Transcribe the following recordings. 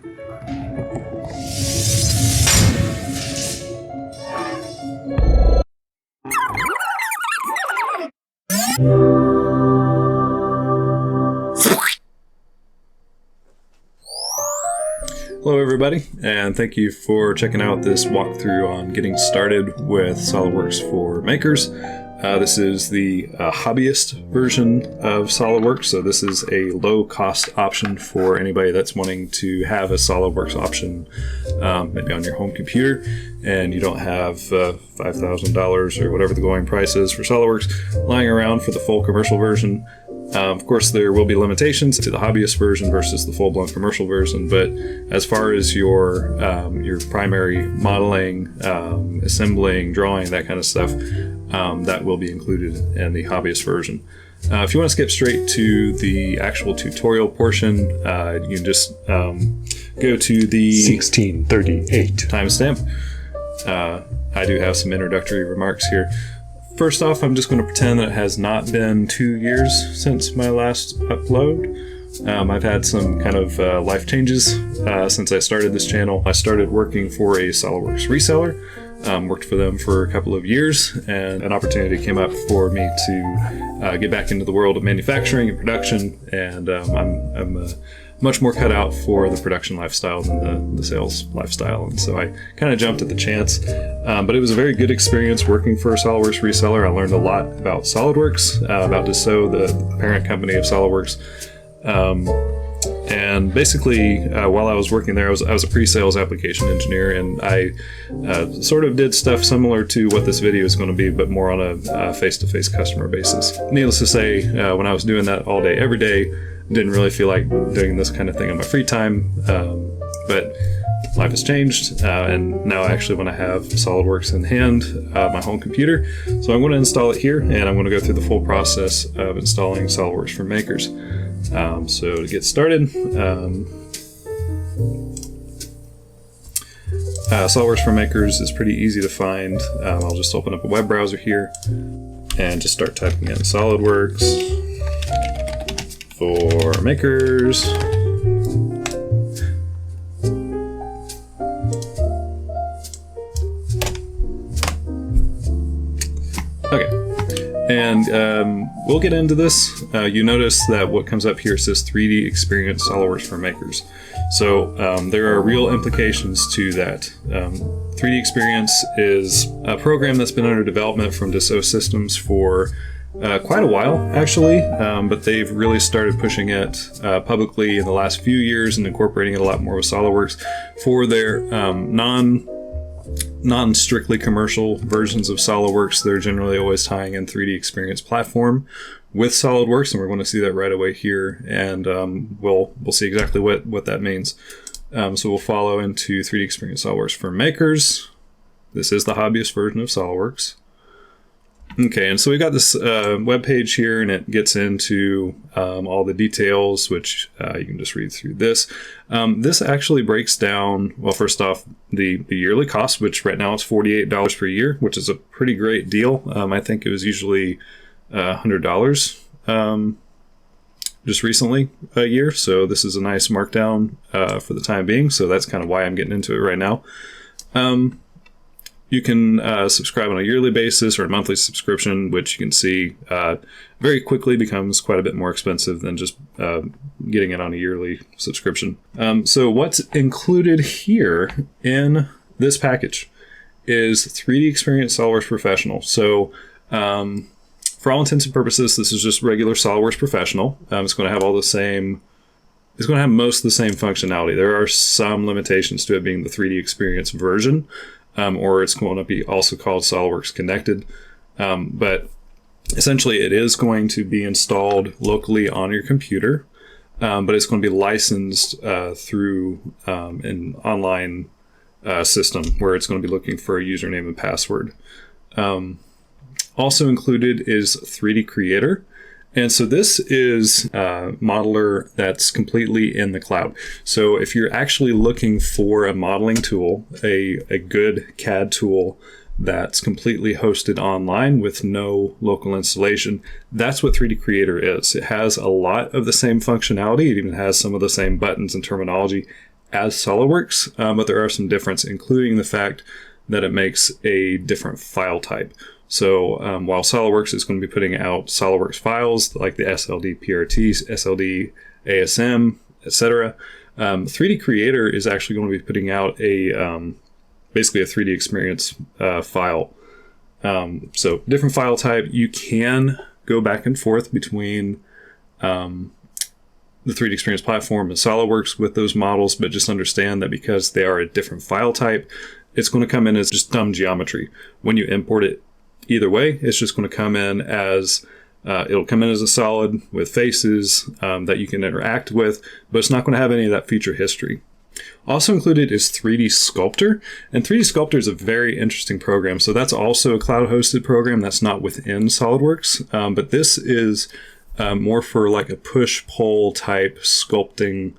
Hello everybody, and thank you for checking out this walkthrough on getting started with SOLIDWORKS for makers. This is the hobbyist version of SOLIDWORKS, so this is a low-cost option for anybody that's wanting to have a SOLIDWORKS option maybe on your home computer, and you don't have $5,000 or whatever the going price is for SOLIDWORKS lying around for the full commercial version. Of course, there will be limitations to the hobbyist version versus the full-blown commercial version, but as far as your primary modeling, assembling, drawing, that kind of stuff, that will be included in the hobbyist version. If you want to skip straight to the actual tutorial portion, you can just go to the 1638 timestamp. I do have some introductory remarks here. First off, I'm just going to pretend that it has not been 2 years since my last upload. I've had some kind of life changes since I started this channel. I started working for a SOLIDWORKS reseller, worked for them for a couple of years, and an opportunity came up for me to get back into the world of manufacturing and production, and I'm much more cut out for the production lifestyle than the sales lifestyle, and so I kind of jumped at the chance. But it was a very good experience working for a SOLIDWORKS reseller. I learned a lot about SOLIDWORKS, about Dassault, the parent company of SOLIDWORKS. And basically, while I was working there, I was a pre-sales application engineer, and I sort of did stuff similar to what this video is going to be, but more on a face-to-face customer basis. Needless to say, when I was doing that all day, every day, didn't really feel like doing this kind of thing on my free time, but life has changed, and now I actually want to have SOLIDWORKS in hand, my home computer. So I'm going to install it here, and I'm going to go through the full process of installing SOLIDWORKS for makers. So to get started, SOLIDWORKS for makers is pretty easy to find. I'll just open up a web browser here and just start typing in SOLIDWORKS for makers. Okay, and we'll get into this. You notice that what comes up here says 3D Experience SOLIDWORKS for makers. So there are real implications to that. 3D Experience is a program that's been under development from Dassault Systems for quite a while, actually, but they've really started pushing it publicly in the last few years and incorporating it a lot more with SOLIDWORKS for their non-strictly commercial versions of SOLIDWORKS. They're generally always tying in 3D Experience platform with SOLIDWORKS, and we're going to see that right away here, and we'll see exactly what that means. So we'll follow into 3D Experience SOLIDWORKS for makers. This is the hobbyist version of SOLIDWORKS. Okay, and so we got this web page here, and it gets into all the details, which you can just read through this. This actually breaks down, well, first off, the yearly cost, which right now is $48 per year, which is a pretty great deal. I think it was usually $100 just recently a year, so this is a nice markdown for the time being, so that's kind of why I'm getting into it right now. You can subscribe on a yearly basis or a monthly subscription, which you can see very quickly becomes quite a bit more expensive than just getting it on a yearly subscription. So what's included here in this package is 3D Experience SOLIDWORKS Professional. So for all intents and purposes, this is just regular SOLIDWORKS Professional. It's going to have all the same, it's going to have most of the same functionality. There are some limitations to it being the 3D Experience version. Or it's going to be also called SOLIDWORKS Connected. But essentially it is going to be installed locally on your computer, but it's going to be licensed through an online system where it's going to be looking for a username and password. Also included is 3D Creator. And so this is a modeler that's completely in the cloud. So if you're actually looking for a modeling tool, a good CAD tool that's completely hosted online with no local installation, that's what 3D Creator is. It has a lot of the same functionality. It even has some of the same buttons and terminology as SOLIDWORKS, but there are some difference, including the fact that it makes a different file type. So while SOLIDWORKS is going to be putting out SOLIDWORKS files like the SLD PRT, SLD ASM, etc., 3D Creator is actually going to be putting out a basically a 3D experience file. So different file type. You can go back and forth between the 3D experience platform and SOLIDWORKS with those models, but just understand that because they are a different file type, it's going to come in as just dumb geometry. When you import it either way, it's just going to come in as it'll come in as a solid with faces that you can interact with, but it's not going to have any of that feature history. Also included is 3D Sculptor, and 3D Sculptor is a very interesting program. So that's also a cloud-hosted program that's not within SOLIDWORKS, but this is more for like a push-pull type sculpting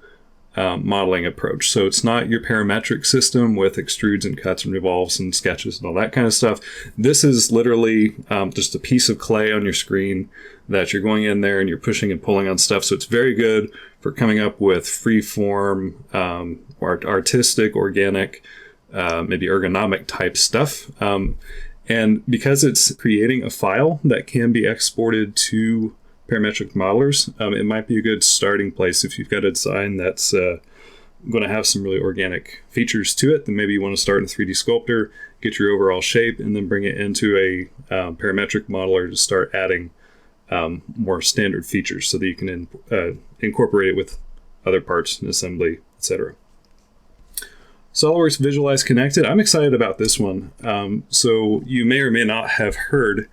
modeling approach. So it's not your parametric system with extrudes and cuts and revolves and sketches and all that kind of stuff. This is literally just a piece of clay on your screen that you're going in there and you're pushing and pulling on stuff. So it's very good for coming up with free form, artistic, organic, maybe ergonomic type stuff. And because it's creating a file that can be exported to parametric modelers, it might be a good starting place if you've got a design that's going to have some really organic features to it. Then maybe you want to start in 3D Sculptor, get your overall shape, and then bring it into a parametric modeler to start adding more standard features so that you can incorporate it with other parts and assembly, etc. SOLIDWORKS Visualize Connected. I'm excited about this one. So you may or may not have heard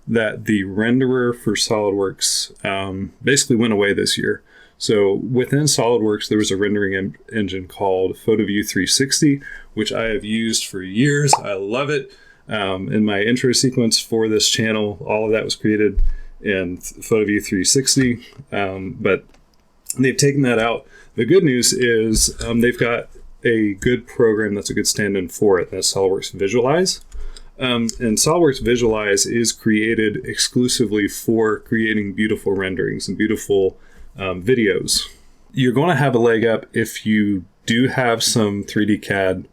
that the renderer for SOLIDWORKS basically went away this year. So within SOLIDWORKS, there was a rendering engine called PhotoView 360, which I have used for years. I love it. In my intro sequence for this channel, all of that was created in PhotoView 360, but they've taken that out. The good news is they've got a good program that's a good stand-in for it. That's SOLIDWORKS Visualize. And SOLIDWORKS Visualize is created exclusively for creating beautiful renderings and beautiful videos. You're going to have a leg up if you do have some 3D CAD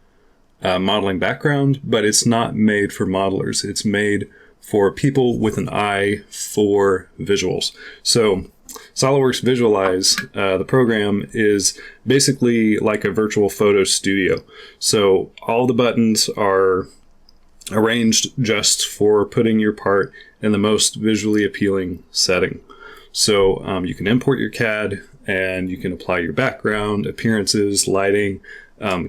modeling background, but it's not made for modelers. It's made for people with an eye for visuals. So SOLIDWORKS Visualize, the program, is basically like a virtual photo studio. So all the buttons are arranged just for putting your part in the most visually appealing setting. So you can import your CAD and you can apply your background, appearances, lighting,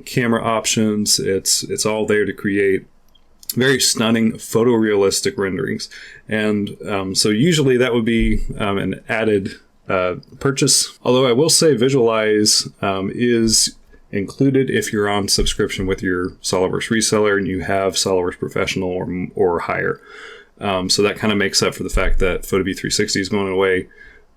camera options. It's all there to create very stunning photorealistic renderings. And so usually that would be an added purchase. Although I will say Visualize is included if you're on subscription with your SOLIDWORKS reseller and you have SOLIDWORKS Professional or higher. So that kind of makes up for the fact that PhotoView 360 is going away.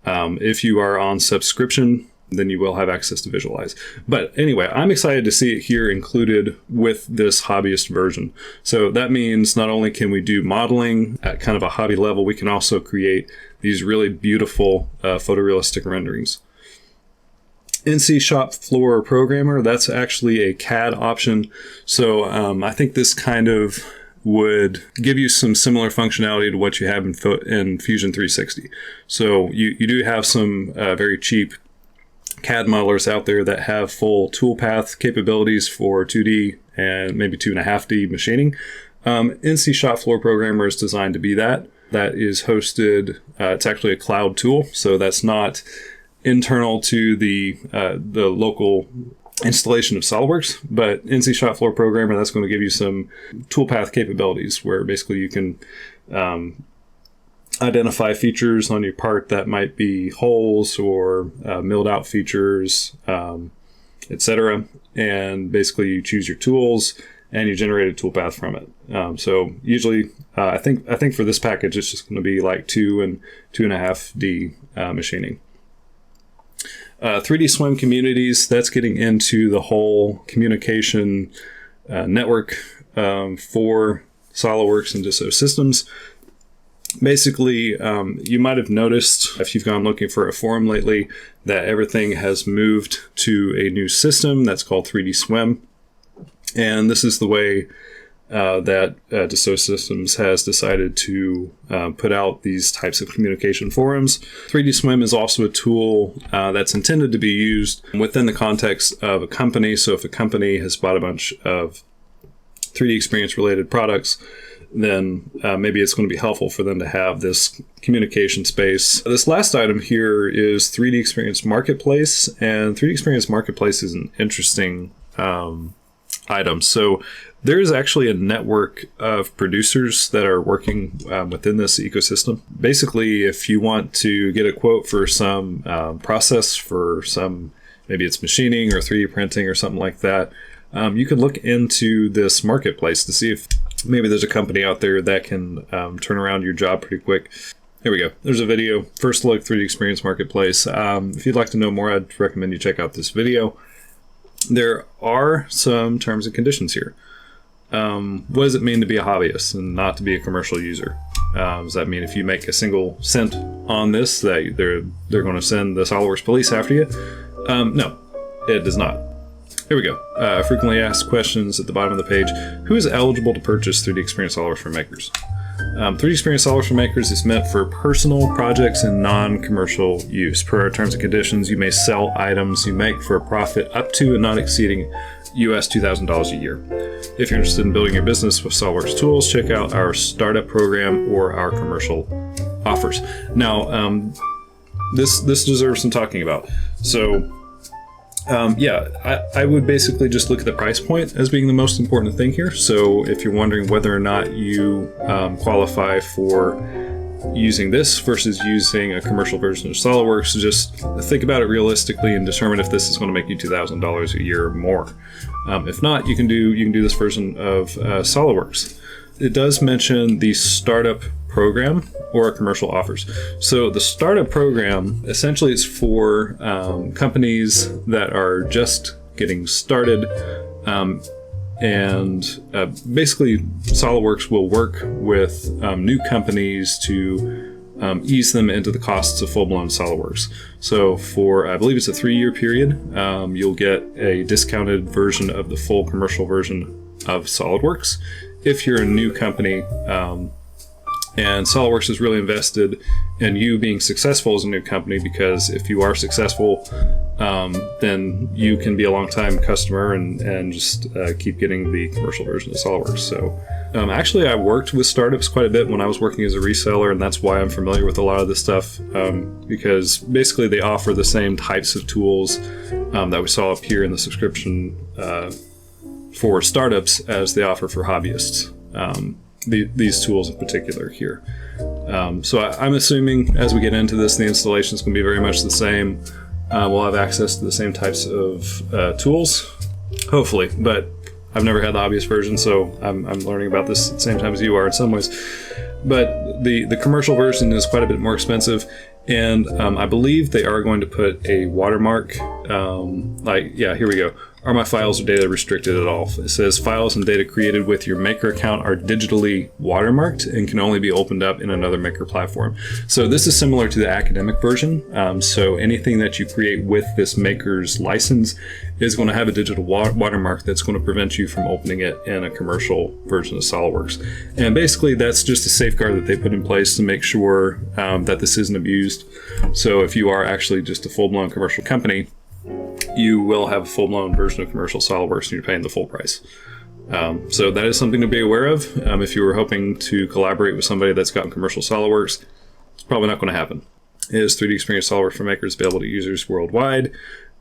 If you are on subscription, then you will have access to Visualize. But anyway, I'm excited to see it here included with this hobbyist version. So that means not only can we do modeling at kind of a hobby level, we can also create these really beautiful photorealistic renderings. NC Shop Floor Programmer, that's actually a CAD option. So I think this kind of would give you some similar functionality to what you have in Fusion 360. So you do have some very cheap CAD modelers out there that have full toolpath capabilities for 2D and maybe 2.5D machining. NC Shop Floor Programmer is designed to be that. That is hosted, it's actually a cloud tool, so that's not internal to the local installation of SOLIDWORKS, but NC Shop Floor Programmer, that's going to give you some toolpath capabilities where basically you can identify features on your part that might be holes or milled out features, etc. And basically you choose your tools and you generate a toolpath from it. So usually I think for this package it's just going to be like 2 and 2.5D machining. 3D Swim Communities, that's getting into the whole communication network for SOLIDWORKS and Dassault systems. Basically, you might have noticed if you've gone looking for a forum lately that everything has moved to a new system that's called 3D Swim. And this is the way that Dassault Systems has decided to put out these types of communication forums. 3D Swim is also a tool that's intended to be used within the context of a company. So if a company has bought a bunch of 3D experience related products, then maybe it's going to be helpful for them to have this communication space. This last item here is 3D Experience Marketplace, and 3D Experience Marketplace is an interesting item. So there is actually a network of producers that are working within this ecosystem. Basically, if you want to get a quote for some process for some, maybe it's machining or 3D printing or something like that, you can look into this marketplace to see if maybe there's a company out there that can turn around your job pretty quick. Here we go. There's a video. First look, 3D Experience Marketplace. If you'd like to know more, I'd recommend you check out this video. There are some terms and conditions here. What does it mean to be a hobbyist and not to be a commercial user? Does that mean if you make a single cent on this that they're going to send the SOLIDWORKS police after you? No, it does not. Here we go. Frequently asked questions at the bottom of the page. Who is eligible to purchase 3D Experience SOLIDWORKS for Makers? 3D Experience SOLIDWORKS for Makers is meant for personal projects and non-commercial use. Per our terms and conditions, you may sell items you make for a profit up to and not exceeding US $2,000 a year. If you're interested in building your business with SOLIDWORKS tools, check out our startup program or our commercial offers. Now, this deserves some talking about. So, I would basically just look at the price point as being the most important thing here. So if you're wondering whether or not you qualify for using this versus using a commercial version of SOLIDWORKS, just think about it realistically and determine if this is going to make you $2,000 a year or more. If not, you can do this version of SOLIDWORKS. It does mention the startup program or commercial offers. So the startup program essentially is for companies that are just getting started, and basically SOLIDWORKS will work with new companies to ease them into the costs of full-blown SOLIDWORKS. So for, I believe it's a 3-year period, you'll get a discounted version of the full commercial version of SOLIDWORKS. If you're a new company, and SOLIDWORKS is really invested in you being successful as a new company, because if you are successful, then you can be a long-time customer and just keep getting the commercial version of SOLIDWORKS. So actually, I worked with startups quite a bit when I was working as a reseller, and that's why I'm familiar with a lot of this stuff, because basically they offer the same types of tools that we saw up here in the subscription for startups as they offer for hobbyists. These tools in particular here. So I'm assuming as we get into this, the installation is going to be very much the same. We'll have access to the same types of tools, hopefully, but I've never had the hobbyist version, so I'm learning about this at the same time as you are in some ways. But the commercial version is quite a bit more expensive, and I believe they are going to put a watermark, here we go. Are my files or data restricted at all? It says files and data created with your Maker account are digitally watermarked and can only be opened up in another Maker platform. So this is similar to the academic version. So anything that you create with this Maker's license is going to have a digital watermark that's going to prevent you from opening it in a commercial version of SOLIDWORKS. And basically that's just a safeguard that they put in place to make sure that this isn't abused. So if you are actually just a full-blown commercial company, you will have a full-blown version of commercial SOLIDWORKS and you're paying the full price. So that is something to be aware of. If you were hoping to collaborate with somebody that's got commercial SOLIDWORKS, it's probably not going to happen. Is 3D Experience SOLIDWORKS for Makers available to users worldwide?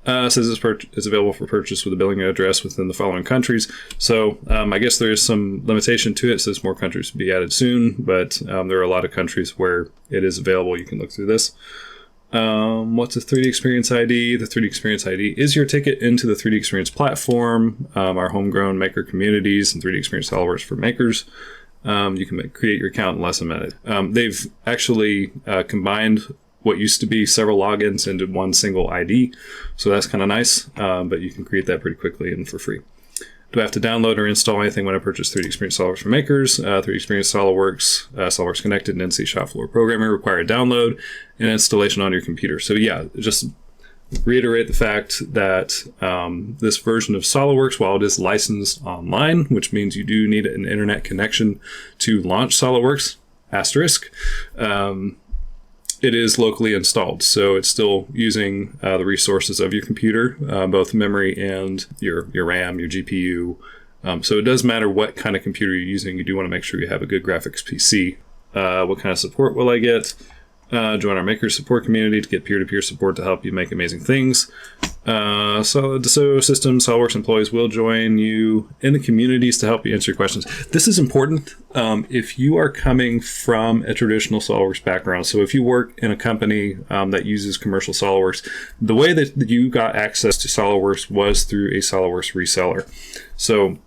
Says it's available for purchase with a billing address within the following countries. So I guess there is some limitation to it. It says more countries to be added soon, but there are a lot of countries where it is available. You can look through this. What's a 3D Experience ID? The 3D Experience ID is your ticket into the 3D Experience platform, our homegrown maker communities, and 3D Experience SOLIDWORKS for Makers. You can create your account in less than a minute. They've actually combined what used to be several logins into one single ID, so that's kind of nice, but you can create that pretty quickly and for free. Do I have to download or install anything when I purchase 3D Experience SOLIDWORks for Makers? 3D Experience SOLIDWORks, SOLIDWORks Connected, and NC Shop Floor Programming require a download and installation on your computer. So yeah, just reiterate the fact that this version of SOLIDWORks, while it is licensed online, which means you do need an internet connection to launch SOLIDWORks, asterisk, it is locally installed. So it's still using the resources of your computer, both memory and your RAM, your GPU. So it does matter what kind of computer you're using. You do want to make sure you have a good graphics PC. What kind of support will I get? Join our Maker support community to get peer-to-peer support to help you make amazing things. So Dassault Systems SOLIDWORks employees will join you in the communities to help you answer your questions. This is important if you are coming from a traditional SOLIDWORks background. So if you work in a company that uses commercial SOLIDWORks, the way that you got access to SOLIDWORks was through a SOLIDWORks reseller. So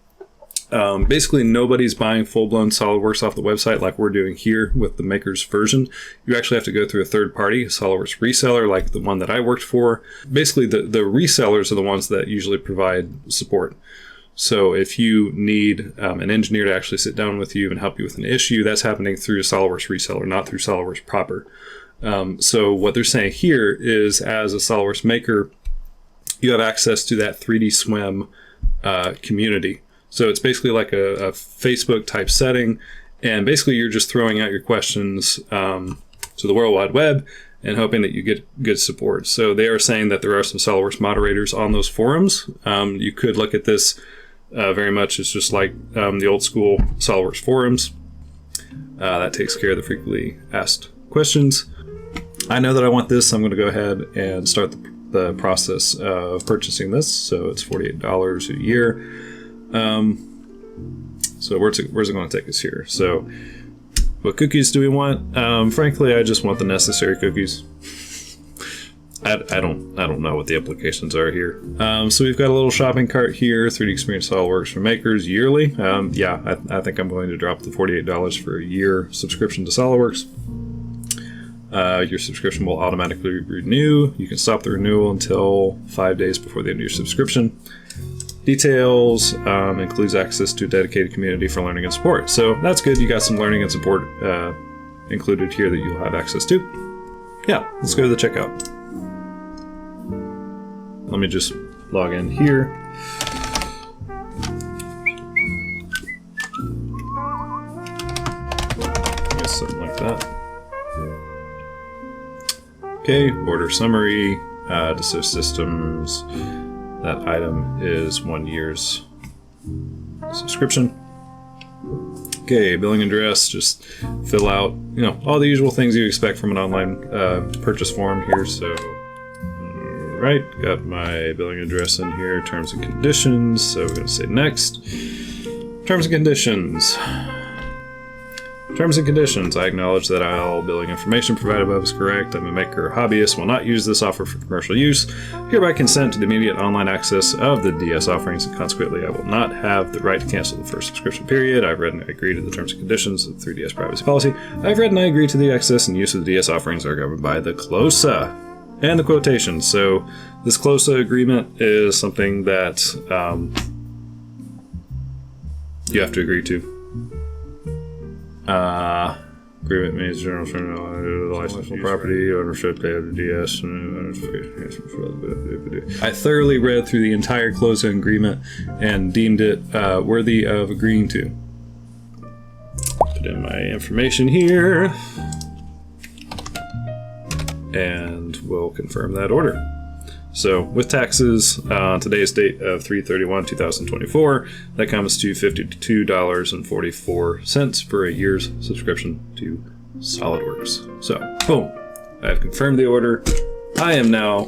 basically nobody's buying full-blown SOLIDWORks off the website like we're doing here with the Makers version. You actually have to go through a third party, a SOLIDWORks reseller, like the one that I worked for. Basically, the resellers are the ones that usually provide support. So if you need an engineer to actually sit down with you and help you with an issue, that's happening through a SOLIDWORks reseller, not through SOLIDWORks proper. So what they're saying here is, as a SOLIDWORks maker, you have access to that 3D Swim community. So it's basically like a Facebook type setting, and basically you're just throwing out your questions to the World Wide Web and hoping that you get good support. So they are saying that there are some SOLIDWORks moderators on those forums. You could look at this very much as just like the old school SOLIDWORks forums. That takes care of the frequently asked questions. I know that I want this, so I'm going to go ahead and start the process of purchasing this. So it's $48 a year. So where's it going to take us here? So what cookies do we want? Frankly, I just want the necessary cookies. I don't know what the implications are here. So we've got a little shopping cart here, 3D Experience SOLIDWORks for Makers yearly. Yeah, I think I'm going to drop the $48 for a year subscription to SOLIDWORks. Your subscription will automatically renew. You can stop the renewal until 5 days before the end of your subscription. Details includes access to a dedicated community for learning and support. So that's good. You got some learning and support included here that you'll have access to. Yeah, let's go to the checkout. Let me just log in here. I guess something like that. Okay, order summary, Dassault Systems. That item is 1 year's subscription. Okay, billing address, just fill out, all the usual things you expect from an online purchase form here. So, right, got my billing address in here, terms and conditions. So we're going to say next. Terms and conditions. Terms and conditions. I acknowledge that all billing information provided above is correct. I'm a maker or hobbyist, will not use this offer for commercial use. Hereby consent to the immediate online access of the DS offerings, and consequently I will not have the right to cancel the first subscription period. I've read and I agree to the terms and conditions of the 3DS privacy policy. I've read and I agree to the access and use of the DS offerings are governed by the CLOSA. And the quotations. So this CLOSA agreement is something that you have to agree to. Agreement means general licensable property, ownership, pay of the DS. I thoroughly read through the entire CLOSA agreement and deemed it worthy of agreeing to. Put in my information here, and we'll confirm that order. So with taxes, today's date of 3/31/2024, that comes to $52.44 for a year's subscription to SOLIDWORKS. So, boom, I've confirmed the order. I am now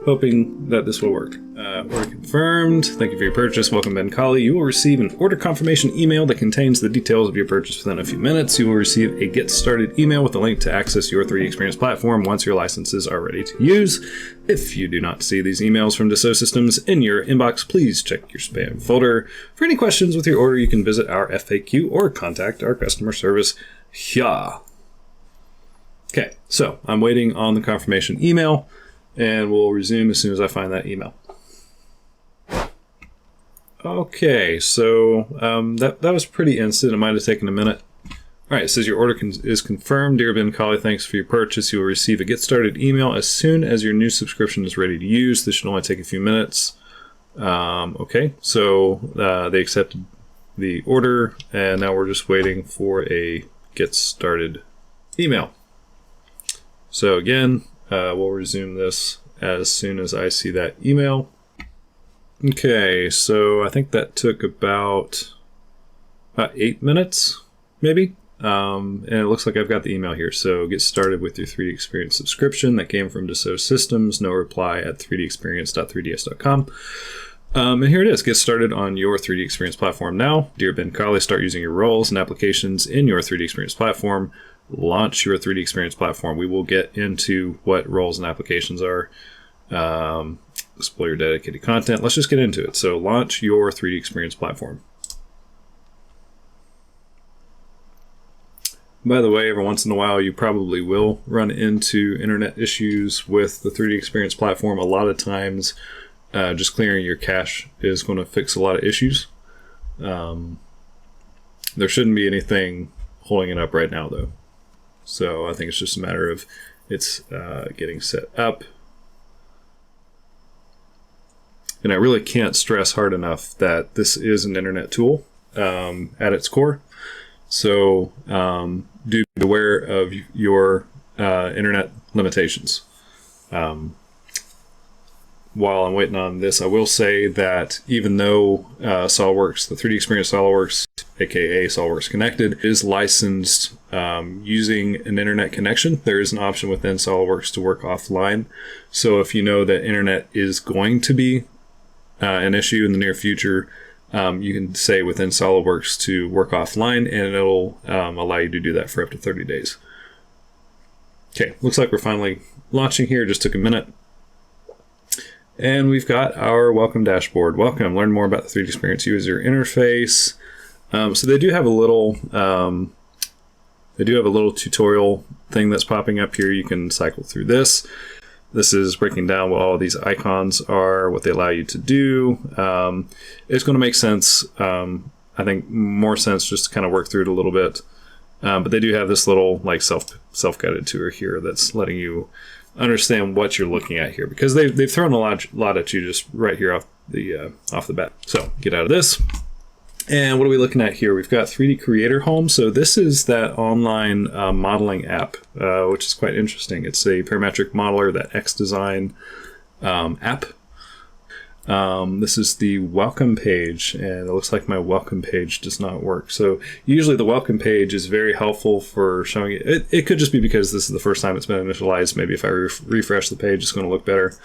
hoping that this will work. Order confirmed. Thank you for your purchase. Welcome, Ben Colley. You will receive an order confirmation email that contains the details of your purchase within a few minutes. You will receive a Get Started email with a link to access your 3D Experience platform once your licenses are ready to use. If you do not see these emails from Dassault Systems in your inbox, please check your spam folder. For any questions with your order, you can visit our FAQ or contact our customer service here. Okay, so I'm waiting on the confirmation email, and we'll resume as soon as I find that email. Okay, so that was pretty instant. It might have taken a minute. All right, it says your order is confirmed. Dear Ben Colley, thanks for your purchase. You will receive a Get Started email as soon as your new subscription is ready to use. This should only take a few minutes. Okay, so they accepted the order, and now we're just waiting for a Get Started email. So again, we'll resume this as soon as I see that email. Okay, so I think that took about 8 minutes, maybe. And it looks like I've got the email here. So get started with your 3D Experience subscription. That came from Dassault Systems. No reply at 3dexperience.3ds.com. And here it is. Get started on your 3D Experience platform now. Dear Ben Colley, start using your roles and applications in your 3D Experience platform. Launch your 3D Experience platform. We will get into what roles and applications are. Explore your dedicated content. Let's just get into it. So launch your 3D Experience platform. By the way, every once in a while, you probably will run into internet issues with the 3D Experience platform. A lot of times, just clearing your cache is going to fix a lot of issues. There shouldn't be anything holding it up right now, though. So I think it's just a matter of it's getting set up. And I really can't stress hard enough that this is an internet tool at its core. So do be aware of your internet limitations. While I'm waiting on this, I will say that even though SOLIDWORKS, the 3D Experience SOLIDWORKS, aka SOLIDWORKS Connected, is licensed using an internet connection, there is an option within SOLIDWORKS to work offline. So if you know that internet is going to be an issue in the near future, you can say within SOLIDWORKS to work offline, and it'll allow you to do that for up to 30 days. Okay, looks like we're finally launching here. Just took a minute. And we've got our welcome dashboard. Welcome, learn more about the 3D Experience user interface. So they do have a little tutorial thing that's popping up here. You can cycle through this. This is breaking down what all these icons are, what they allow you to do. It's going to make sense, I think more sense just to kind of work through it a little bit. But they do have this little like self-guided tour here that's letting you understand what you're looking at here, because they've thrown a lot at you just right here off the bat. So get out of this. And what are we looking at here? We've got 3D Creator Home. So this is that online modeling app, which is quite interesting. It's a parametric modeler, that XDesign app. This is the welcome page, and it looks like my welcome page does not work. So usually the welcome page is very helpful for showing it. It could just be because this is the first time it's been initialized. Maybe if I refresh the page, it's going to look better.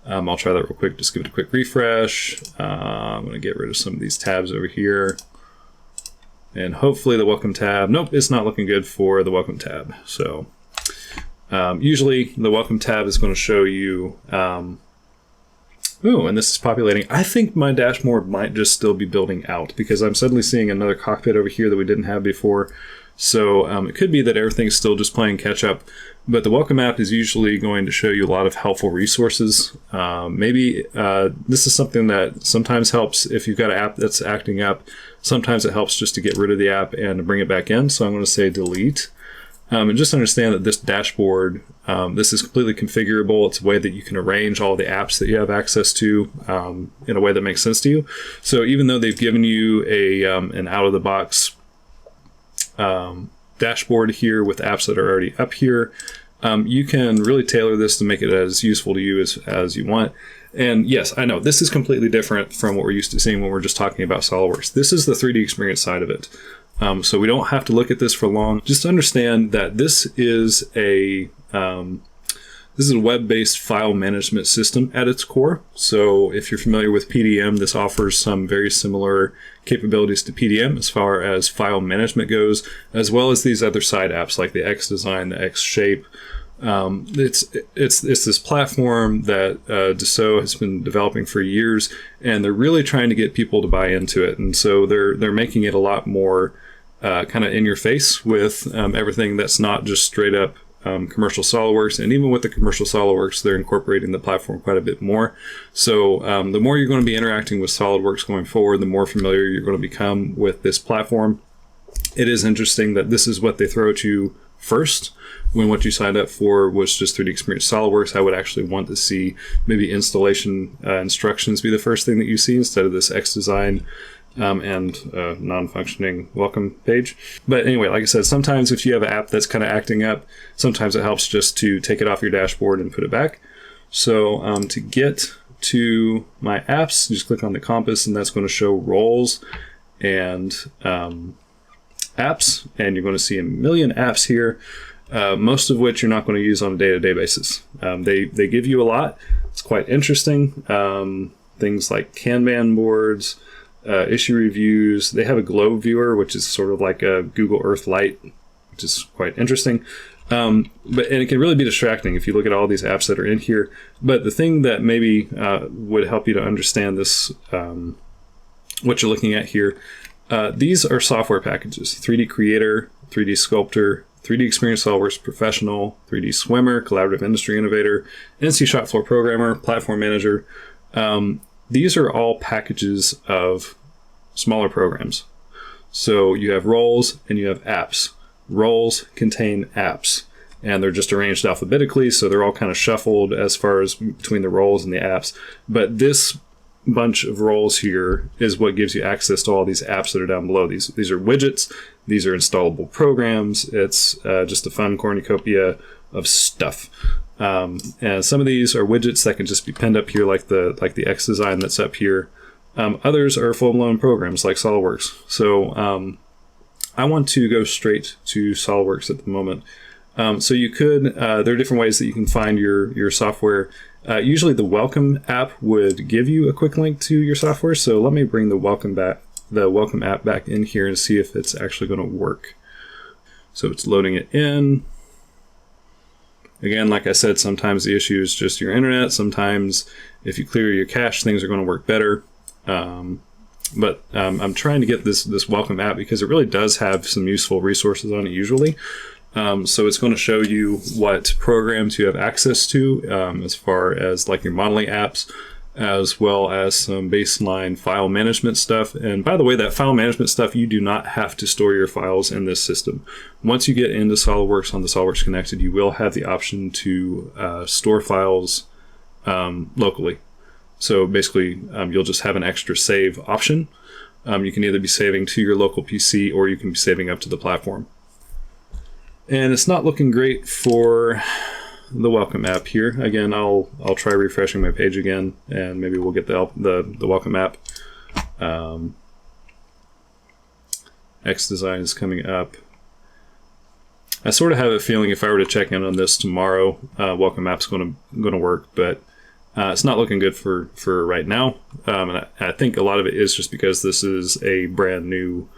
I'll try that real quick. Just give it a quick refresh. I'm going to get rid of some of these tabs over here. And hopefully the welcome tab, nope, it's not looking good for the welcome tab. So usually the welcome tab is going to show you, ooh, and this is populating. I think my dashboard might just still be building out, because I'm suddenly seeing another cockpit over here that we didn't have before. So it could be that everything's still just playing catch up. But the welcome app is usually going to show you a lot of helpful resources. Maybe this is something that sometimes helps if you've got an app that's acting up. Sometimes it helps just to get rid of the app and to bring it back in. So I'm going to say delete. And just understand that this dashboard, this is completely configurable. It's a way that you can arrange all the apps that you have access to in a way that makes sense to you. So even though they've given you an out-of-the-box dashboard here with apps that are already up here, you can really tailor this to make it as useful to you as you want. And yes, I know this is completely different from what we're used to seeing when we're just talking about SOLIDWORKS. This is the 3D Experience side of it. So we don't have to look at this for long. Just understand that this is a web-based file management system at its core. So if you're familiar with PDM, this offers some very similar capabilities to PDM as far as file management goes, as well as these other side apps like the XDesign, the XShape. It's this platform that Dassault has been developing for years, and they're really trying to get people to buy into it. And so they're making it a lot more kind of in your face with everything that's not just straight up commercial SOLIDWORks, and even with the commercial SOLIDWORks, they're incorporating the platform quite a bit more. So the more you're going to be interacting with SOLIDWORks going forward, the more familiar you're going to become with this platform. It is interesting that this is what they throw at you first, when what you signed up for was just 3D Experience SOLIDWORks. I would actually want to see maybe installation instructions be the first thing that you see instead of this XDesign and non-functioning welcome page. But anyway, like I said, sometimes if you have an app that's kind of acting up, sometimes it helps just to take it off your dashboard and put it back. So to get to my apps, just click on the compass, and that's going to show roles and apps, and you're going to see a million apps here, most of which you're not going to use on a day-to-day basis. They give you a lot. It's quite interesting. Things like Kanban boards, issue reviews. They have a globe viewer, which is sort of like a Google Earth Lite, which is quite interesting. And it can really be distracting if you look at all these apps that are in here. But the thing that maybe would help you to understand this, what you're looking at here, these are software packages: 3D Creator, 3D Sculptor, 3D Experience SOLIDWORks Professional, 3D Swimmer, Collaborative Industry Innovator, NC Shop Floor Programmer, Platform Manager. These are all packages of smaller programs. So you have roles and you have apps. Roles contain apps, and they're just arranged alphabetically, so they're all kind of shuffled as far as between the roles and the apps. But this bunch of roles here is what gives you access to all these apps that are down below. These are widgets. These are installable programs. It's just a fun cornucopia of stuff. And some of these are widgets that can just be pinned up here, like the XDesign that's up here. Others are full-blown programs like SOLIDWORks. So I want to go straight to SOLIDWORks at the moment. So you could, there are different ways that you can find your software. Usually the welcome app would give you a quick link to your software. So let me bring the welcome app back in here and see if it's actually going to work. So it's loading it in. Again, like I said, sometimes the issue is just your internet. Sometimes if you clear your cache, things are going to work better. But I'm trying to get this welcome app because it really does have some useful resources on it usually. So it's going to show you what programs you have access to as far as like your modeling apps, as well as some baseline file management stuff. And by the way, that file management stuff, you do not have to store your files in this system. Once you get into SOLIDWORks on the SOLIDWORKS Connected, you will have the option to store files locally. So basically, you'll just have an extra save option. You can either be saving to your local PC or you can be saving up to the platform. And it's not looking great for the welcome app here. Again, I'll try refreshing my page again, and maybe we'll get the welcome app. XDesign is coming up. I sort of have a feeling if I were to check in on this tomorrow, welcome app's going to work, but it's not looking good for right now. And I think a lot of it is just because this is a brand new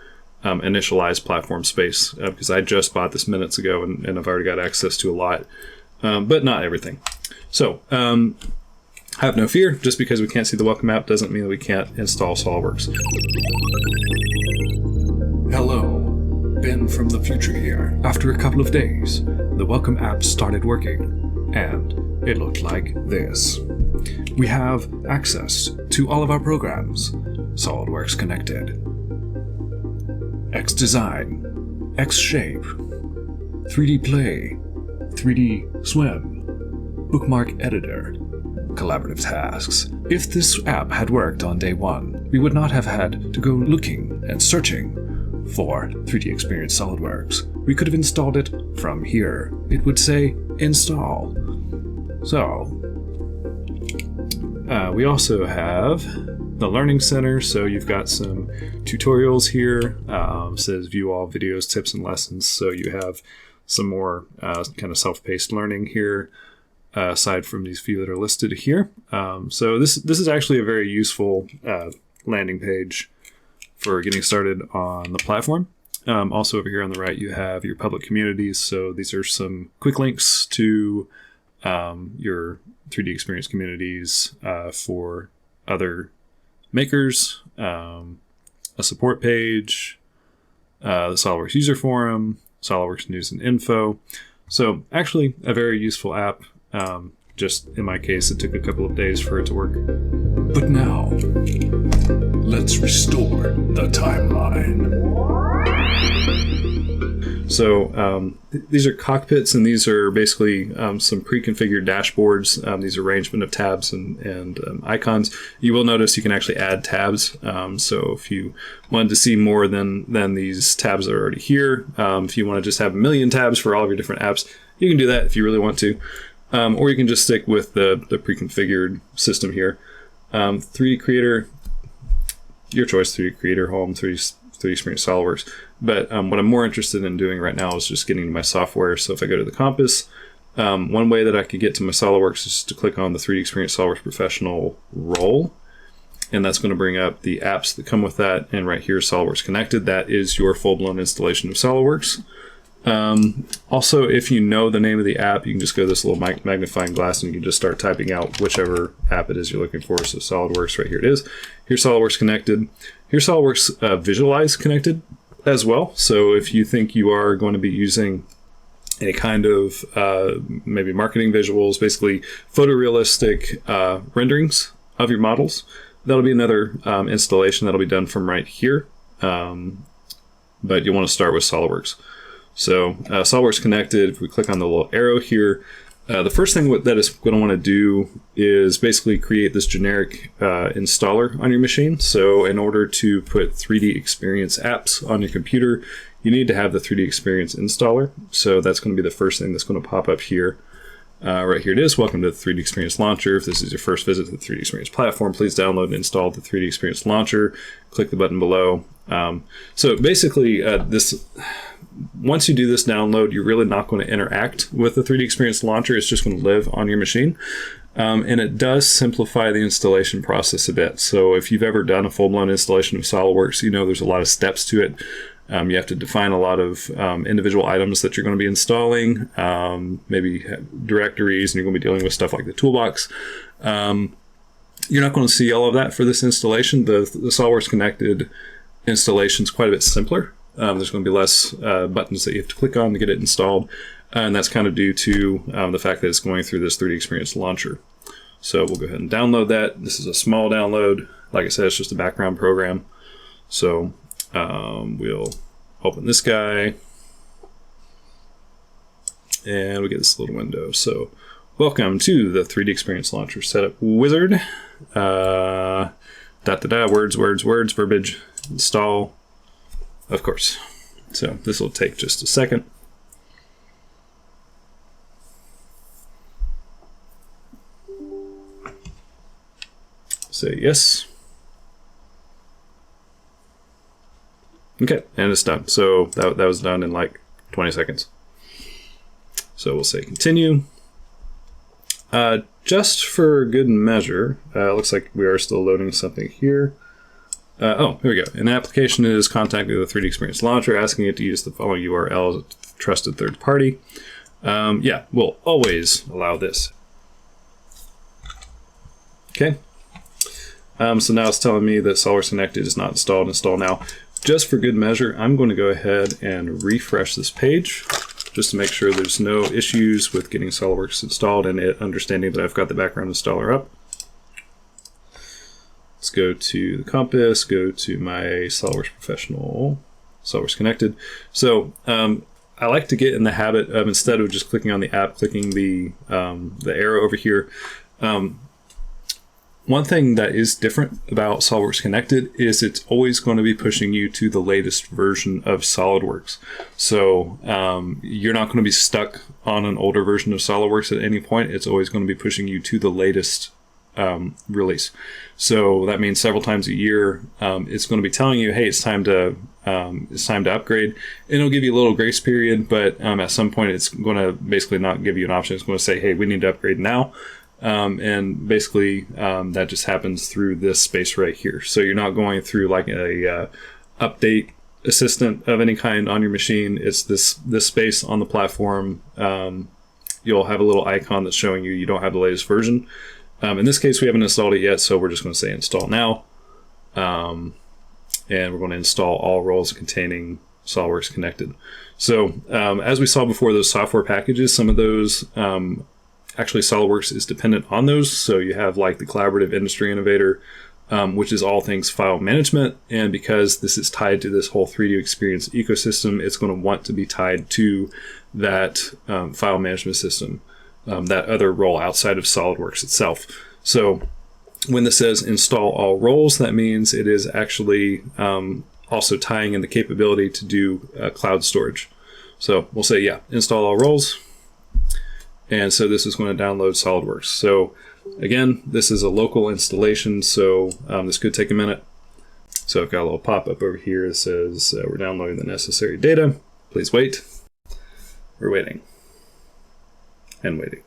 initialized platform space, because I just bought this minutes ago and I've already got access to a lot, but not everything. So have no fear. Just because we can't see the welcome app doesn't mean that we can't install SOLIDWORks. Hello, Ben from the future here. After a couple of days, the welcome app started working, and it looked like this. We have access to all of our programs: SOLIDWORKS Connected, XDesign, XShape, 3D Play, 3D Swim, Bookmark Editor, Collaborative Tasks. If this app had worked on day one, we would not have had to go looking and searching for 3D Experience SOLIDWORks. We could have installed it from here. It would say install. So, we also have the Learning Center. So you've got some tutorials here. Says view all videos, tips, and lessons. So you have some more kind of self-paced learning here, aside from these few that are listed here. So this is actually a very useful landing page for getting started on the platform. Also over here on the right, you have your public communities. So these are some quick links to your 3D Experience communities for other makers, a support page, the SOLIDWORKS user forum, SOLIDWORKS news and info. So actually a very useful app. Just in my case, it took a couple of days for it to work. But now, let's restore the timeline. So these are cockpits, and these are basically some pre-configured dashboards. These arrangement of tabs and icons. You will notice you can actually add tabs. So if you wanted to see more than these tabs that are already here, if you want to just have a million tabs for all of your different apps, you can do that if you really want to. Or you can just stick with the pre-configured system here. 3D Creator, your choice, 3D Creator, Home, 3D Experience, SOLIDWORks. But what I'm more interested in doing right now is just getting to my software. So if I go to the compass, one way that I could get to my SOLIDWORks is to click on the 3D Experience SOLIDWORks Professional role. And that's going to bring up the apps that come with that. And right here, SOLIDWORKS Connected. That is your full-blown installation of SOLIDWORks. Also, if you know the name of the app, you can just go to this little magnifying glass and you can just start typing out whichever app it is you're looking for. So SOLIDWORKS, right here it is. Here's SOLIDWORKS Connected. Here's SOLIDWORKS Visualize Connected as well. So if you think you are going to be using any kind of maybe marketing visuals, basically photorealistic renderings of your models, that'll be another installation that'll be done from right here. But you want to start with SOLIDWORKS. So SOLIDWORKS Connected, if we click on the little arrow here, the first thing that it's going to want to do is basically create this generic installer on your machine. So in order to put 3D Experience apps on your computer, you need to have the 3D Experience installer. So that's going to be the first thing that's going to pop up here. Right here it is. Welcome to the 3D Experience Launcher. If this is your first visit to the 3D Experience platform, please download and install the 3D Experience Launcher. Click the button below. So basically, once you do this download, you're really not going to interact with the 3D Experience Launcher. It's just going to live on your machine. And it does simplify the installation process a bit. So if you've ever done a full-blown installation of SOLIDWORKS, you know there's a lot of steps to it. You have to define a lot of individual items that you're going to be installing, maybe directories, and you're going to be dealing with stuff like the toolbox. You're not going to see all of that for this installation. The SOLIDWORKS Connected installation is quite a bit simpler. There's going to be less buttons that you have to click on to get it installed. And that's kind of due to the fact that it's going through this 3D Experience Launcher. So we'll go ahead and download that. This is a small download. Like I said, it's just a background program. So we'll open this guy. And we get this little window. So welcome to the 3D Experience Launcher Setup Wizard. Words, verbiage, install. Of course. So this will take just a second. Say yes. Okay, and it's done. So that was done in like 20 seconds. So we'll say continue. Just for good measure, it looks like we are still loading something here. Here we go. An application is contacting the 3D Experience Launcher, asking it to use the following URL as a trusted third party. Yeah, we'll always allow this. Okay. So now it's telling me that SOLIDWORKS Connected is not installed. Install now. Just for good measure, I'm going to go ahead and refresh this page just to make sure there's no issues with getting SOLIDWORKS installed and it understanding that I've got the background installer up. Let's go to the compass, go to my SOLIDWORKS Professional, SOLIDWORKS Connected. So I like to get in the habit of, instead of just clicking on the app, clicking the arrow over here. One thing that is different about SOLIDWORKS Connected is it's always going to be pushing you to the latest version of SOLIDWORKS. So you're not going to be stuck on an older version of SOLIDWORKS at any point. It's always going to be pushing you to the latest release. So that means several times a year, it's going to be telling you, hey, it's time to upgrade. And it'll give you a little grace period, but at some point it's going to basically not give you an option. It's going to say, hey, we need to upgrade now. And basically that just happens through this space right here. So you're not going through like a update assistant of any kind on your machine. It's this space on the platform. You'll have a little icon that's showing you don't have the latest version. In this case, we haven't installed it yet, so we're just going to say install now. And we're going to install all roles containing SOLIDWORKS Connected. So as we saw before, those software packages, some of those, actually SOLIDWORKS is dependent on those. So you have like the Collaborative Industry Innovator, which is all things file management. And because this is tied to this whole 3D experience ecosystem, it's going to want to be tied to that file management system, that other role outside of SOLIDWORKS itself. So when this says install all roles, that means it is actually also tying in the capability to do cloud storage. So we'll say, yeah, install all roles. And so this is going to download SOLIDWORKS. So again, this is a local installation, so this could take a minute. So I've got a little pop-up over here that says we're downloading the necessary data. Please wait. We're waiting. And waiting.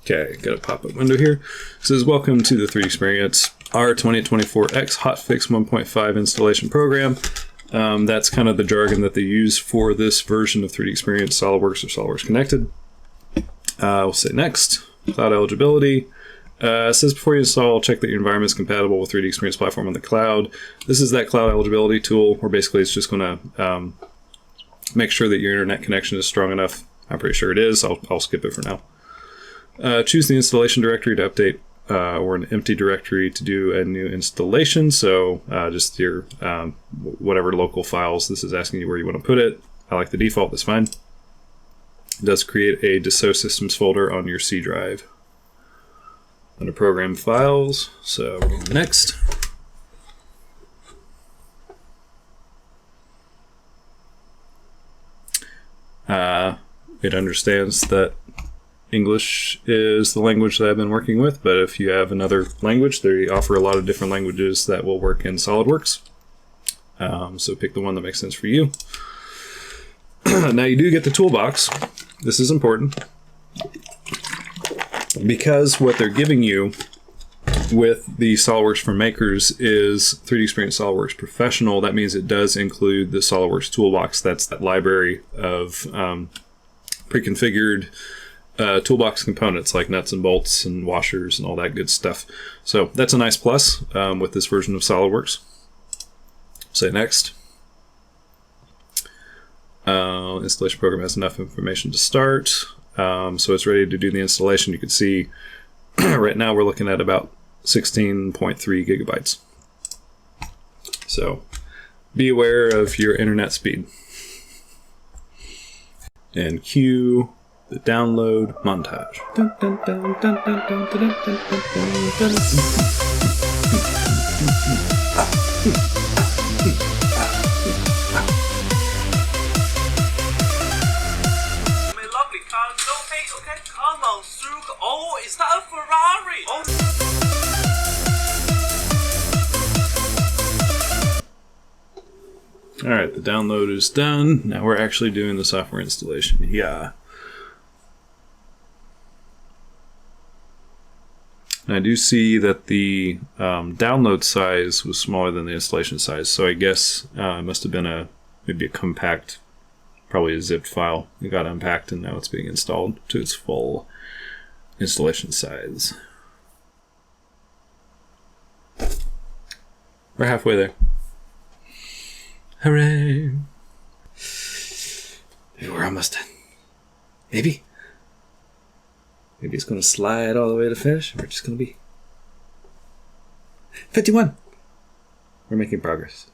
Okay, got a pop-up window here. It says, welcome to the 3D Experience R2024X Hotfix 1.5 installation program. That's kind of the jargon that they use for this version of 3D Experience SOLIDWORKS or SOLIDWORKS Connected. We'll say next. Cloud eligibility. It says before you install, check that your environment is compatible with 3D Experience platform on the cloud. This is that cloud eligibility tool where basically it's just going to make sure that your internet connection is strong enough. I'm pretty sure it is. I'll skip it for now. Choose the installation directory to update or an empty directory to do a new installation. So just your whatever local files. This is asking you where you want to put it. I like the default. That's fine. It does create a Dassault Systems folder on your C drive under Program Files. So we're going next. It understands that English is the language that I've been working with, but if you have another language, they offer a lot of different languages that will work in SOLIDWORKS. So pick the one that makes sense for you. Now you do get the toolbox. This is important because what they're giving you with the SOLIDWORKS for Makers is 3D Experience SOLIDWORKS Professional. That means it does include the SOLIDWORKS toolbox. That's that library of pre-configured toolbox components like nuts and bolts and washers and all that good stuff. So that's a nice plus with this version of SOLIDWORKS. Say next. Installation program has enough information to start. So it's ready to do the installation. You can see right now we're looking at about 16.3 gigabytes. So be aware of your internet speed. And cue the download montage. Dun, dun, dun, dun, dun, dun, dun, dun, dun, dun, lovely car, no paint, okay? Come on, Zook. Oh, is that a Ferrari? Oh. All right, the download is done. Now we're actually doing the software installation. Yeah. And I do see that the download size was smaller than the installation size, so I guess it must have been maybe a compact, probably a zipped file. It got unpacked and now it's being installed to its full installation size. We're halfway there. Hooray! Maybe we're almost done. Maybe it's going to slide all the way to finish. We're just going to be 51. We're making progress.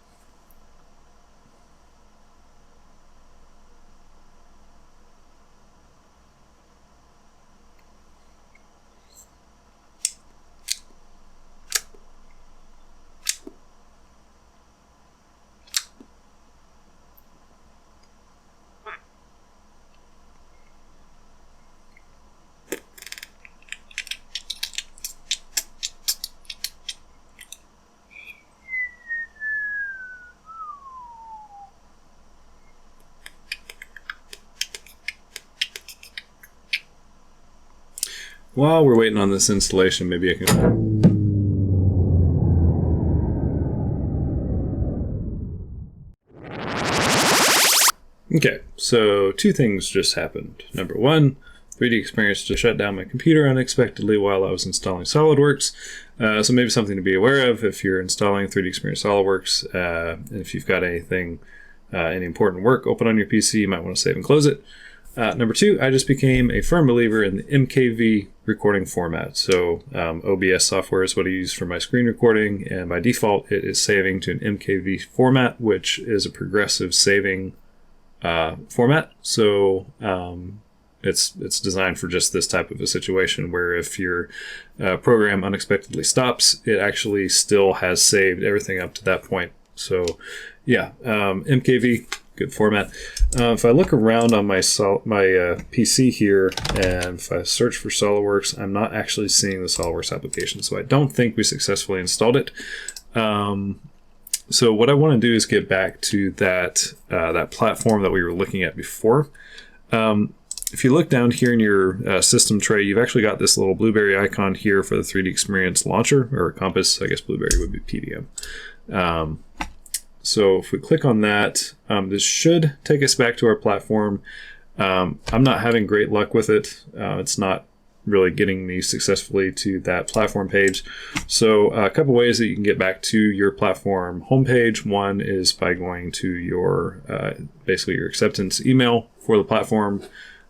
While we're waiting on this installation, maybe I can... Okay, so two things just happened. Number one, 3D Experience just shut down my computer unexpectedly while I was installing SOLIDWORks. So maybe something to be aware of if you're installing 3D Experience SOLIDWORks. If you've got anything, any important work open on your PC, you might want to save and close it. Number 2, I just became a firm believer in the MKV recording format. So OBS software is what I use for my screen recording, and by default it is saving to an MKV format, which is a progressive saving format. So it's designed for just this type of a situation where if your program unexpectedly stops, it actually still has saved everything up to that point. So yeah, MKV, good format. If I look around on my PC here, and if I search for SOLIDWORks, I'm not actually seeing the SOLIDWORks application, so I don't think we successfully installed it. So what I want to do is get back to that platform that we were looking at before. If you look down here in your system tray, you've actually got this little blueberry icon here for the 3D Experience launcher, or Compass. I guess blueberry would be PDM. So if we click on that, this should take us back to our platform. I'm not having great luck with it. It's not really getting me successfully to that platform page. So a couple ways that you can get back to your platform homepage. One is by going to your basically your acceptance email for the platform,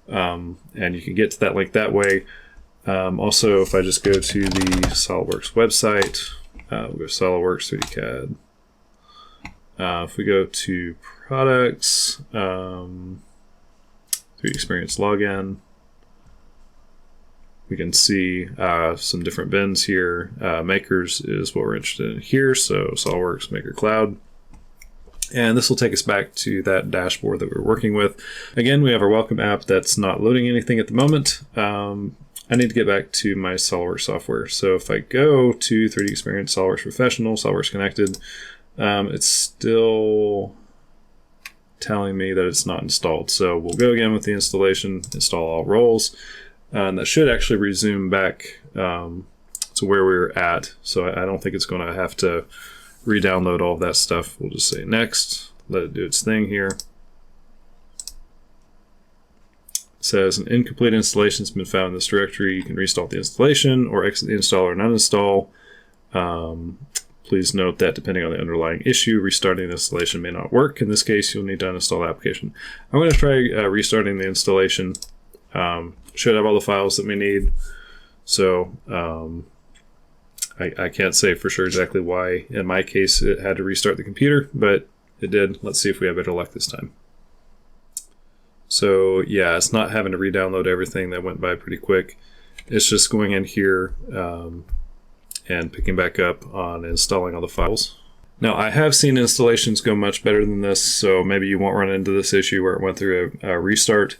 and you can get to that link that way. Also, if I just go to the SOLIDWORks website, we'll go SOLIDWORks 3D CAD. If we go to products, 3D Experience login, we can see some different bins here. Makers is what we're interested in here, so SOLIDWORks Maker Cloud. And this will take us back to that dashboard that we're working with. Again, we have our welcome app that's not loading anything at the moment. I need to get back to my SOLIDWORks software. So if I go to 3D Experience, SOLIDWORks Professional, SOLIDWORks Connected, it's still telling me that it's not installed. So we'll go again with the installation, install all roles, and that should actually resume back to where we were at. So I don't think it's going to have to re-download all of that stuff. We'll just say next, let it do its thing here. It says an incomplete installation has been found in this directory. You can restart the installation or exit the install or not install. Please note that depending on the underlying issue, restarting the installation may not work. In this case, you'll need to uninstall the application. I'm going to try restarting the installation. Should have all the files that we need. So I can't say for sure exactly why, in my case, it had to restart the computer, but it did. Let's see if we have better luck this time. So yeah, it's not having to re-download everything. That went by pretty quick. It's just going in here and picking back up on installing all the files. Now, I have seen installations go much better than this, so maybe you won't run into this issue where it went through a restart.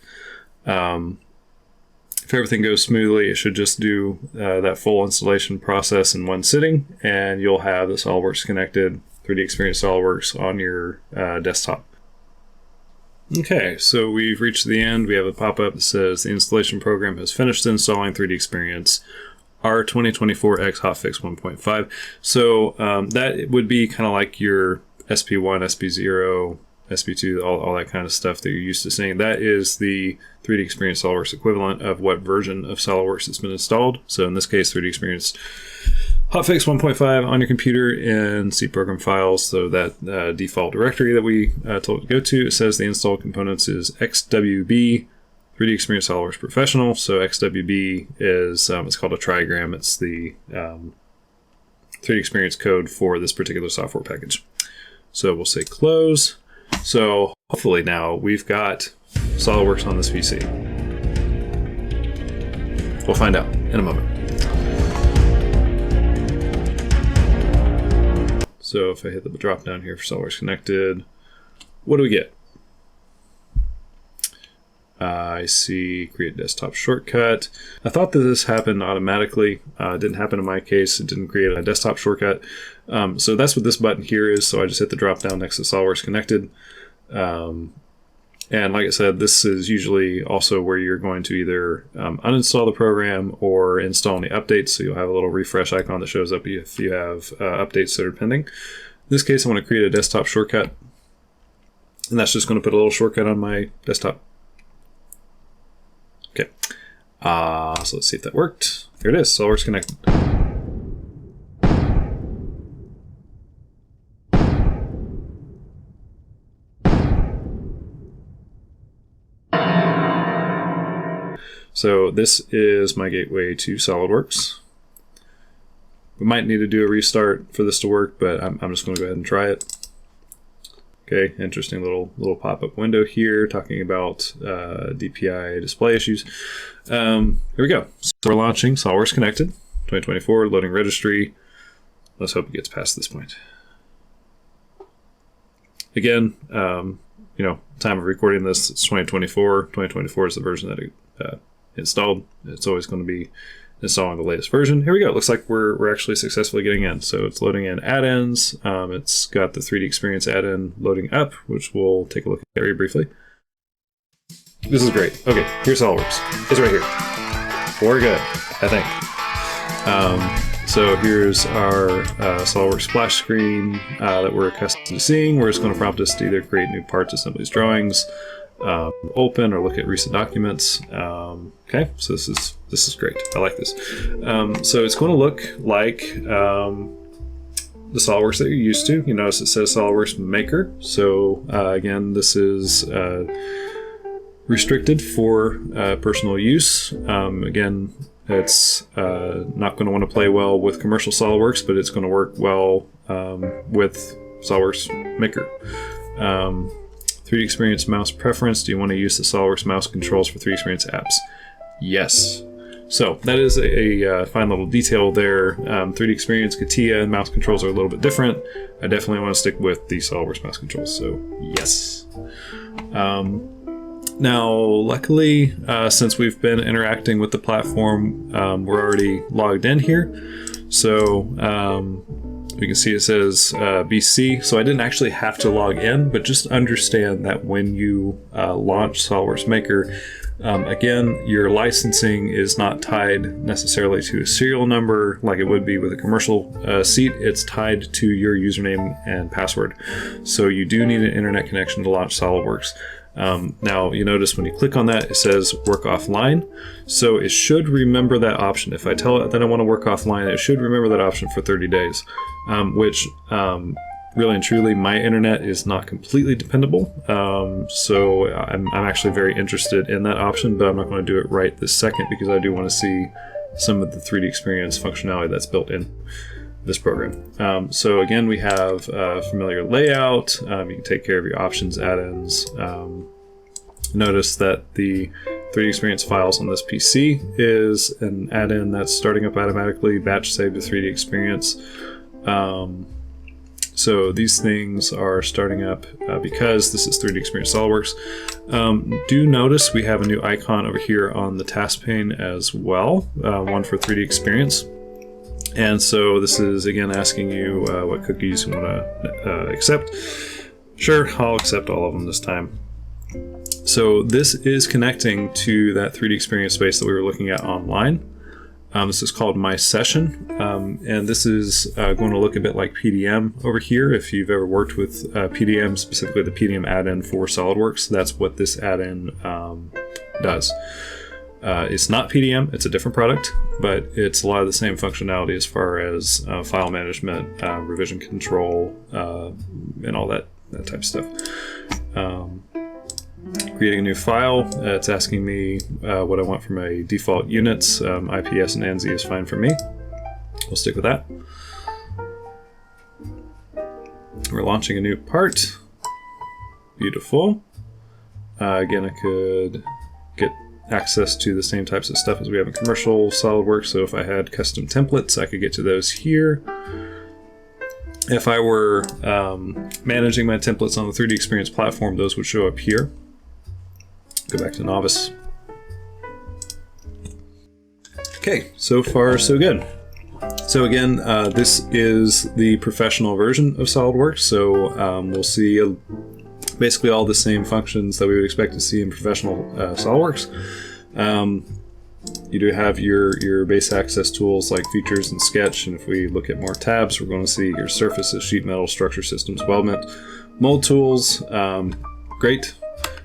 If everything goes smoothly, it should just do that full installation process in one sitting, and you'll have the SOLIDWORks Connected 3D Experience SOLIDWORks on your desktop. Okay, so we've reached the end. We have a pop-up that says the installation program has finished installing 3D Experience R2024X Hotfix 1.5. So that would be kind of like your SP1, SP0, SP2, all that kind of stuff that you're used to seeing. That is the 3D Experience SOLIDWORks equivalent of what version of SOLIDWORks has been installed. So in this case, 3D Experience Hotfix 1.5 on your computer in C program files. So that default directory that we told it to go to, it says the installed components is XWB 3D Experience SOLIDWORks Professional. So XWB is it's called a trigram. It's the 3D Experience code for this particular software package. So we'll say close. So hopefully now we've got SOLIDWORks on this PC. We'll find out in a moment. So if I hit the drop down here for SOLIDWORks Connected, what do we get? I see create desktop shortcut. I thought that this happened automatically. It didn't happen in my case. It didn't create a desktop shortcut. So that's what this button here is. So I just hit the drop down next to SOLIDWORks Connected. And like I said, this is usually also where you're going to either uninstall the program or install any updates. So you'll have a little refresh icon that shows up if you have updates that are pending. In this case, I want to create a desktop shortcut. And that's just going to put a little shortcut on my desktop. Okay. So let's see if that worked. Here it is, SOLIDWORKS Connected. So this is my gateway to SOLIDWORKS. We might need to do a restart for this to work, but I'm just going to go ahead and try it. Okay, interesting little pop-up window here talking about DPI display issues. Here we go. So we're launching SOLIDWORKS Connected 2024, loading registry. Let's hope it gets past this point. Again, time of recording this, it's 2024. 2024 is the version that it installed. It's always going to be installing the latest version. Here we go. It looks like we're actually successfully getting in. So it's loading in add-ins. It's got the 3D Experience add-in loading up, which we'll take a look at very briefly. This is great. Okay, here's SOLIDWORKS. It's right here. We're good, I think. So here's our SOLIDWORKS splash screen that we're accustomed to seeing, where it's going to prompt us to either create new parts, assemblies, drawings, open or look at recent documents. Okay, so this is great. I like this. So it's going to look like the SOLIDWORKS that you're used to. You notice it says SOLIDWORKS Maker. So again, this is restricted for personal use. Again, it's not going to want to play well with commercial SOLIDWORKS, but it's going to work well with SOLIDWORKS Maker. 3D Experience mouse preference. Do you want to use the SOLIDWORKS mouse controls for 3D Experience apps? Yes. So that is a fine little detail there. 3D Experience CATIA and mouse controls are a little bit different. I definitely want to stick with the SOLIDWORKS mouse controls, so yes. Now, luckily, since we've been interacting with the platform, we're already logged in here. So you can see it says BC. So I didn't actually have to log in, but just understand that when you launch SOLIDWORKS Maker, again, your licensing is not tied necessarily to a serial number like it would be with a commercial seat. It's tied to your username and password. So you do need an internet connection to launch SOLIDWORKS. Now you notice when you click on that, it says work offline. So it should remember that option. If I tell it that I want to work offline, it should remember that option for 30 days, which really and truly, my internet is not completely dependable. So I'm actually very interested in that option, but I'm not going to do it right this second because I do want to see some of the 3D Experience functionality that's built in this program. So again, we have a familiar layout. You can take care of your options, add-ins. Notice that the 3D Experience files on this PC is an add-in that's starting up automatically, batch save to 3D Experience. So these things are starting up because this is 3D Experience SOLIDWORKS. Do notice we have a new icon over here on the task pane as well, one for 3D Experience. And so this is, again, asking you what cookies you want to accept. Sure, I'll accept all of them this time. So this is connecting to that 3D Experience space that we were looking at online. This is called My Session, and this is going to look a bit like PDM over here. If you've ever worked with PDM, specifically the PDM add-in for SOLIDWORKS, that's what this add-in does. It's not PDM, it's a different product, but it's a lot of the same functionality as far as file management, revision control, and all that type of stuff. Creating a new file, it's asking me what I want from a default units. IPS and ANSI is fine for me. We'll stick with that. We're launching a new part. Beautiful. Again, I could get access to the same types of stuff as we have in commercial SOLIDWORKS. So if I had custom templates, I could get to those here. If I were managing my templates on the 3D Experience platform, those would show up here. Go back to Novice. Okay, so far so good. So again, this is the professional version of SOLIDWORKS. So we'll see basically all the same functions that we would expect to see in professional SOLIDWORKS. You do have your base access tools like features and sketch, and if we look at more tabs, we're going to see your surfaces, sheet metal, structure systems, weldment, mold tools. Great.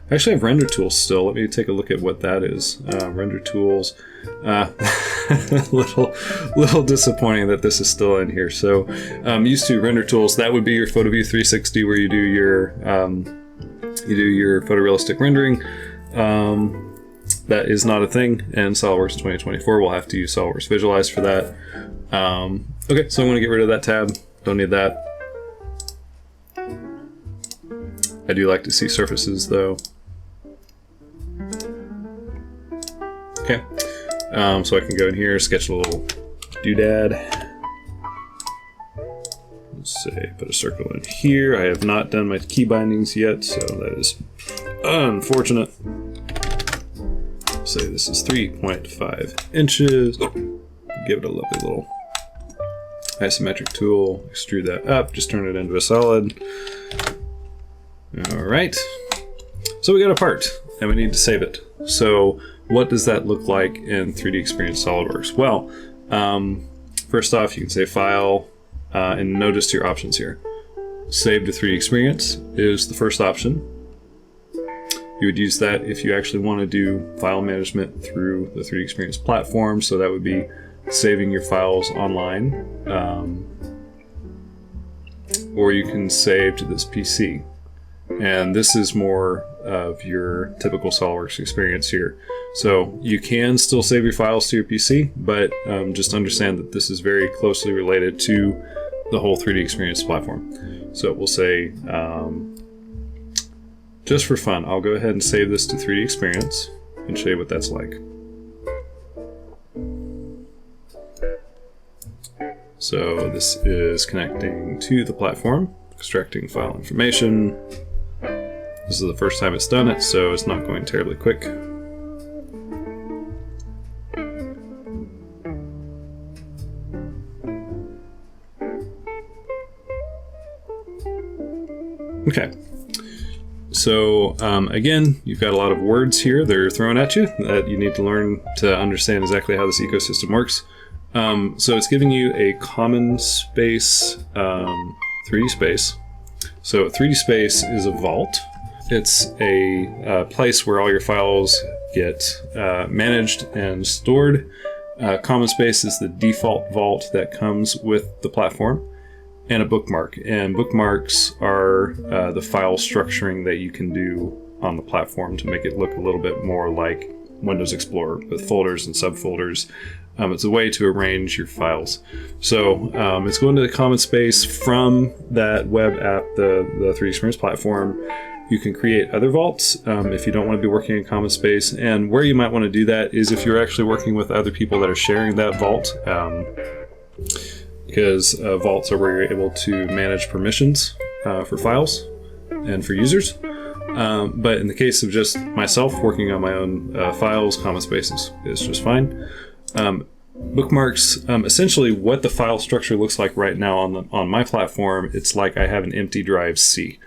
I actually have render tools still. Let me take a look at what that is. Render tools. Little disappointing that this is still in here. So used to render tools, that would be your PhotoView 360 where you do your photorealistic rendering. That is not a thing in SOLIDWORks 2024. We'll have to use SOLIDWORks Visualize for that. Okay, so I'm going to get rid of that tab. Don't need that. I do like to see surfaces though. Okay, so I can go in here, sketch a little doodad. Let's say, put a circle in here. I have not done my key bindings yet, so that is unfortunate. Say this is 3.5 inches. Give it a lovely little isometric tool. Extrude that up, just turn it into a solid. All right. So we got a part, and we need to save it. So what does that look like in 3D Experience SOLIDWORks? Well, first off, you can say File, and notice your options here. Save to 3D Experience is the first option. You would use that if you actually want to do file management through the 3D Experience platform. So that would be saving your files online. Or you can save to this PC. And this is more of your typical SOLIDWORks experience here. So you can still save your files to your PC, but just understand that this is very closely related to the whole 3D Experience platform. So we'll say, just for fun, I'll go ahead and save this to 3D Experience and show you what that's like. So this is connecting to the platform, extracting file information. This is the first time it's done it, so it's not going terribly quick. Okay. So again, you've got a lot of words here that are thrown at you that you need to learn to understand exactly how this ecosystem works. So it's giving you a common space, 3D space. So 3D space is a vault. It's a place where all your files get managed and stored. Common space is the default vault that comes with the platform. And a bookmark. And bookmarks are the file structuring that you can do on the platform to make it look a little bit more like Windows Explorer with folders and subfolders. It's a way to arrange your files. So it's going to the common space from that web app, the 3D Experience platform. You can create other vaults if you don't want to be working in common space. And where you might want to do that is if you're actually working with other people that are sharing that vault. Because vaults are where you're able to manage permissions for files and for users. But in the case of just myself working on my own files, common spaces is just fine. Bookmarks, essentially what the file structure looks like right now on my platform, it's like I have an empty drive C.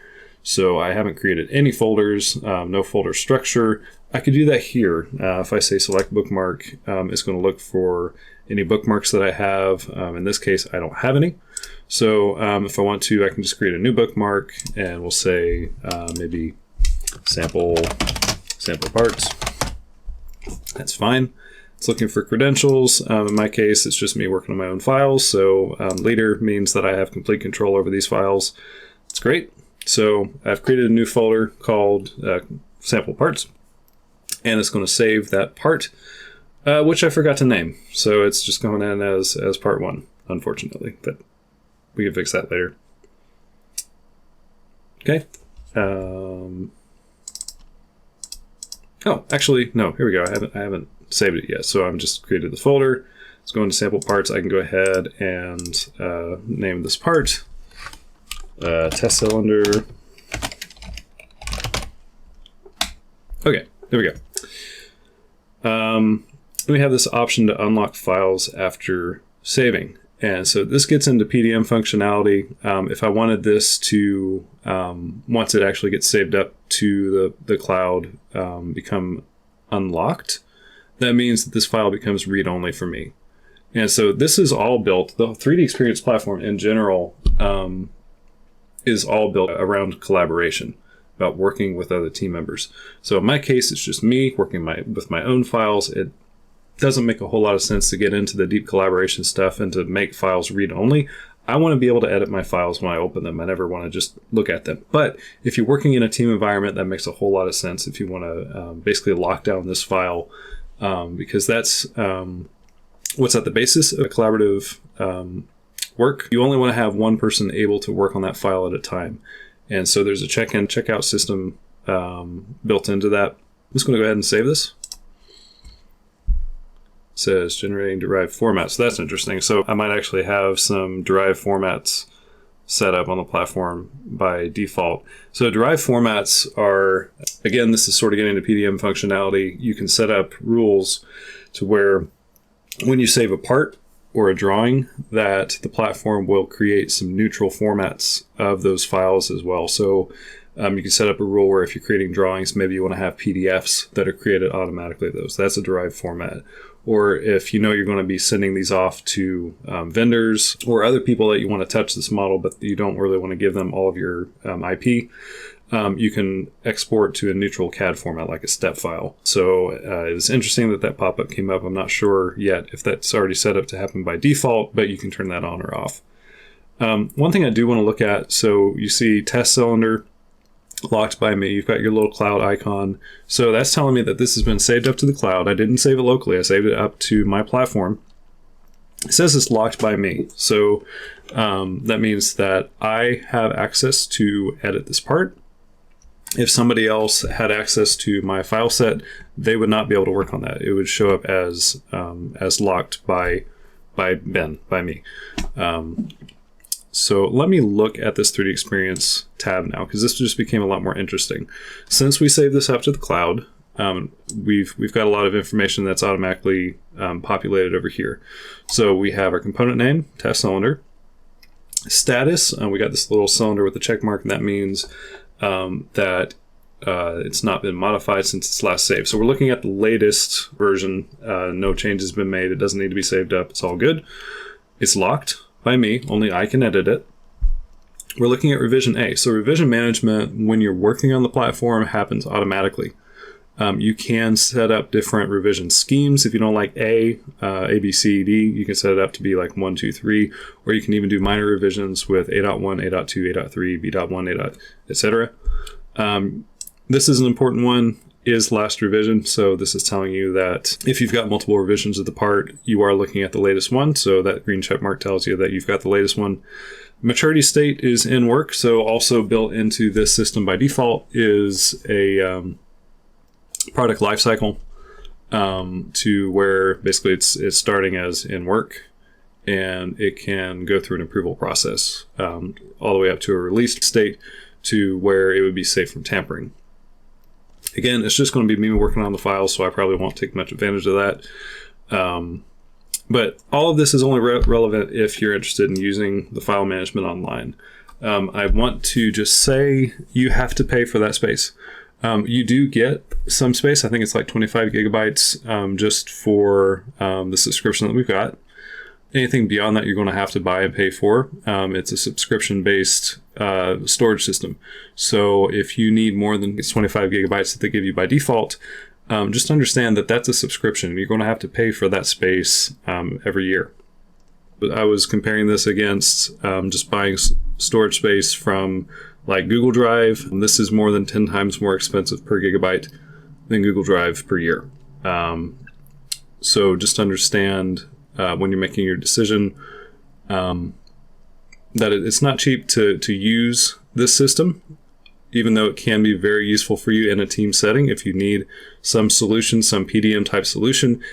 So I haven't created any folders, no folder structure. I could do that here. If I say select bookmark, it's going to look for any bookmarks that I have. In this case, I don't have any. So if I want to, I can just create a new bookmark and we'll say maybe sample parts. That's fine. It's looking for credentials. In my case, it's just me working on my own files. So leader means that I have complete control over these files. It's great. So I've created a new folder called sample parts, and it's going to save that part, which I forgot to name. So it's just going in as part 1, unfortunately, but we can fix that later. Okay. Oh, actually, no, here we go. I haven't saved it yet. So I'm just created the folder. It's going to sample parts. I can go ahead and name this part test cylinder. Okay, there we go. We have this option to unlock files after saving. And so this gets into PDM functionality. If I wanted this to, once it actually gets saved up to the cloud, become unlocked, that means that this file becomes read-only for me. And so this is all built, the 3D Experience platform in general is all built around collaboration. about working with other team members. So in my case, it's just me working with my own files. It doesn't make a whole lot of sense to get into the deep collaboration stuff and to make files read only. I want to be able to edit my files when I open them. I never want to just look at them. But if you're working in a team environment, that makes a whole lot of sense if you want to basically lock down this file, because that's what's at the basis of collaborative work. You only want to have one person able to work on that file at a time. And so there's a check-in, check-out system built into that. I'm just going to go ahead and save this. Says generating derived formats. So that's interesting. So I might actually have some derived formats set up on the platform by default. So derived formats are, again, this is sort of getting into PDM functionality. You can set up rules to where when you save a part or a drawing, that the platform will create some neutral formats of those files as well. So you can set up a rule where if you're creating drawings, maybe you want to have PDFs that are created automatically. That's a derived format. Or if you know you're going to be sending these off to vendors or other people that you want to touch this model, but you don't really want to give them all of your IP, you can export to a neutral CAD format like a step file. So it was interesting that pop-up came up. I'm not sure yet if that's already set up to happen by default, but you can turn that on or off. One thing I do want to look at, so you see test cylinder locked by me. You've got your little cloud icon. So that's telling me that this has been saved up to the cloud. I didn't save it locally. I saved it up to my platform. It says it's locked by me. So that means that I have access to edit this part. If somebody else had access to my file set, they would not be able to work on that. It would show up as locked by Ben, by me. So let me look at this 3D Experience tab now, because this just became a lot more interesting. Since we saved this up to the cloud, we've got a lot of information that's automatically populated over here. So we have our component name, test cylinder, status. We got this little cylinder with a check mark, and that means that it's not been modified since it's last saved. So we're looking at the latest version. No changes have been made. It doesn't need to be saved up. It's all good. It's locked by me, only I can edit it. We're looking at revision A. So revision management, when you're working on the platform, happens automatically. You can set up different revision schemes. If you don't like A, B, C, D, you can set it up to be like 1, 2, 3, or you can even do minor revisions with A.1, A.2, A.3, B.1, etc. This is an important one, is last revision. So this is telling you that if you've got multiple revisions of the part, you are looking at the latest one. So that green check mark tells you that you've got the latest one. Maturity state is in work. So also built into this system by default is a product lifecycle to where basically it's starting as in work, and it can go through an approval process all the way up to a released state to where it would be safe from tampering. Again, it's just going to be me working on the files, so I probably won't take much advantage of that. But all of this is only relevant if you're interested in using the file management online. I want to just say you have to pay for that space. You do get some space. I think it's like 25 gigabytes just for the subscription that we've got. Anything beyond that, you're going to have to buy and pay for. It's a subscription-based storage system. So if you need more than 25 gigabytes that they give you by default, just understand that that's a subscription. You're going to have to pay for that space every year. But I was comparing this against just buying storage space from like Google Drive. This is more than 10 times more expensive per gigabyte than Google Drive per year. So just understand when you're making your decision that it's not cheap to use this system, even though it can be very useful for you in a team setting. If you need some solution, some PDM type solution,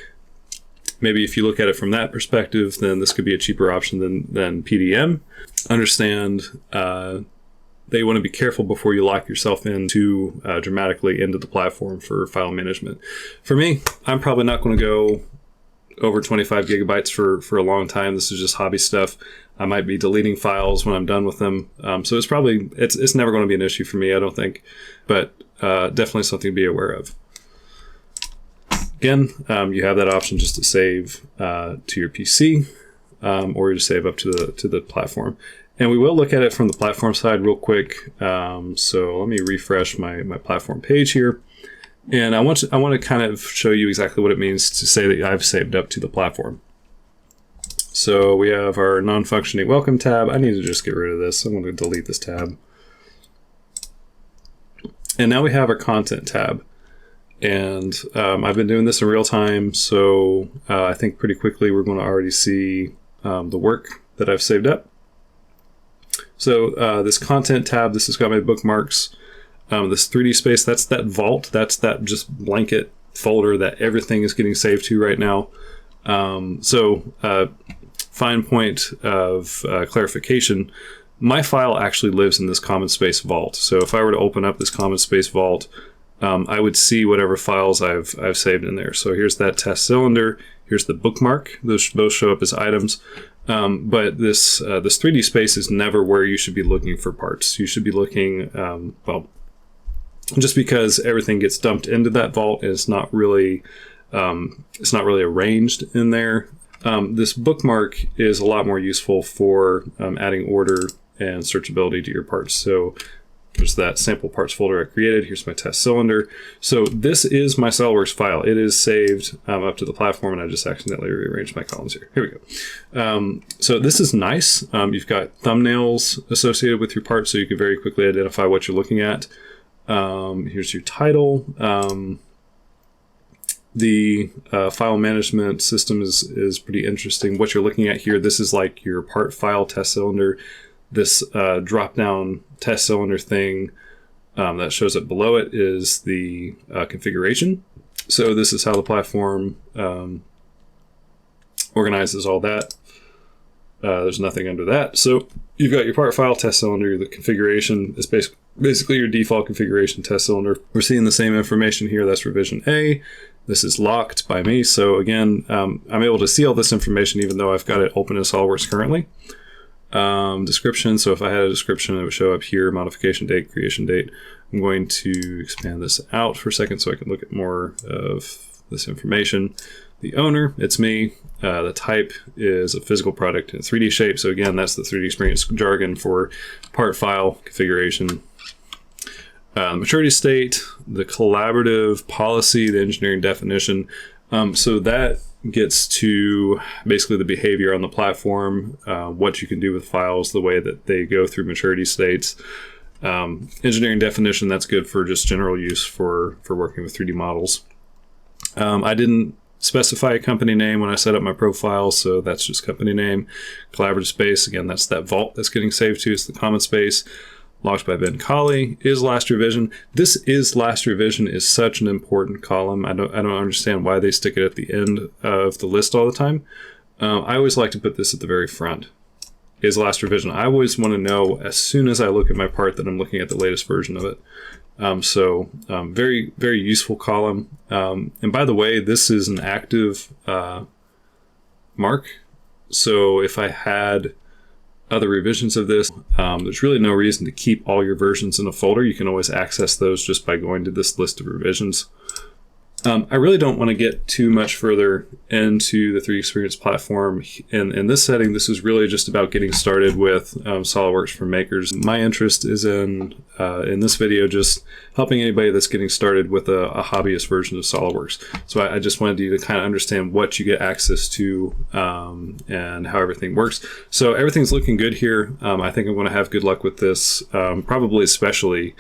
maybe if you look at it from that perspective, then this could be a cheaper option than PDM. Understand that you want to be careful before you lock yourself in too dramatically into the platform for file management. For me, I'm probably not going to go over 25 gigabytes for a long time. This is just hobby stuff. I might be deleting files when I'm done with them. So it's never going to be an issue for me, I don't think, but definitely something to be aware of. Again, you have that option just to save to your PC or to save up to the platform. And we will look at it from the platform side real quick. So let me refresh my platform page here. And I want to kind of show you exactly what it means to say that I've saved up to the platform. So we have our non-functioning welcome tab. I need to just get rid of this. I'm going to delete this tab. And now we have our content tab. And I've been doing this in real time, so I think pretty quickly we're going to already see the work that I've saved up. So this content tab, this has got my bookmarks. This 3D space, that's that vault. That's that just blanket folder that everything is getting saved to right now. Fine point of clarification. My file actually lives in this common space vault. So if I were to open up this common space vault, I would see whatever files I've saved in there. So here's that test cylinder. Here's the bookmark. Those both show up as items. But this 3D space is never where you should be looking for parts. You should be looking, just because everything gets dumped into that vault, it's not really arranged in there. This bookmark is a lot more useful for adding order and searchability to your parts. So there's that sample parts folder I created. Here's my test cylinder. So this is my SOLIDWORKS file. It is saved up to the platform, and I just accidentally rearranged my columns here. Here we go. So this is nice. You've got thumbnails associated with your part, so you can very quickly identify what you're looking at. Here's your title. The file management system is pretty interesting. What you're looking at here, this is like your part file test cylinder. This drop-down test cylinder thing that shows up below it is the configuration. So this is how the platform organizes all that. There's nothing under that. So you've got your part file test cylinder. The configuration is basically your default configuration test cylinder. We're seeing the same information here. That's revision A. This is locked by me. So again, I'm able to see all this information even though I've got it open in SOLIDWORKS currently. Description. So if I had a description, it would show up here, modification date, creation date. I'm going to expand this out for a second so I can look at more of this information. The owner, it's me. The type is a physical product in 3D shape. So again, that's the 3D experience jargon for part file configuration. Maturity state, the collaborative policy, the engineering definition. So that gets to basically the behavior on the platform, what you can do with files, the way that they go through maturity states. Engineering definition, that's good for just general use for working with 3D models. I didn't specify a company name when I set up my profile, so that's just company name. Collaborative space, again, that's that vault that's getting saved to. It's the common space. Locked by Ben Colley. Is last revision. This is last revision is such an important column. I don't understand why they stick it at the end of the list all the time. I always like to put this at the very front. Is last revision. I always want to know as soon as I look at my part that I'm looking at the latest version of it. Very, very useful column. And by the way, this is an active mark. So if I had other revisions of this, there's really no reason to keep all your versions in a folder. You can always access those just by going to this list of revisions. I really don't want to get too much further into the 3D Experience platform. In this setting, this is really just about getting started with SOLIDWORKS for makers. My interest is in this video just helping anybody that's getting started with a hobbyist version of SOLIDWORKS. So I just wanted you to kind of understand what you get access to and how everything works. So everything's looking good here. I think I'm going to have good luck with this, probably especially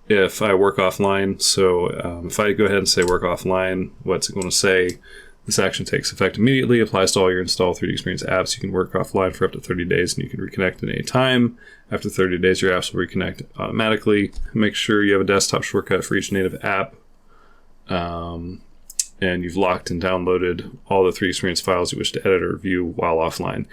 if I work offline. So if I go ahead and say work offline, what's it going to say? This action takes effect immediately, applies to all your installed 3D Experience apps. You can work offline for up to 30 days and you can reconnect at any time. After 30 days, your apps will reconnect automatically. Make sure you have a desktop shortcut for each native app. And you've locked and downloaded all the 3D Experience files you wish to edit or view while offline.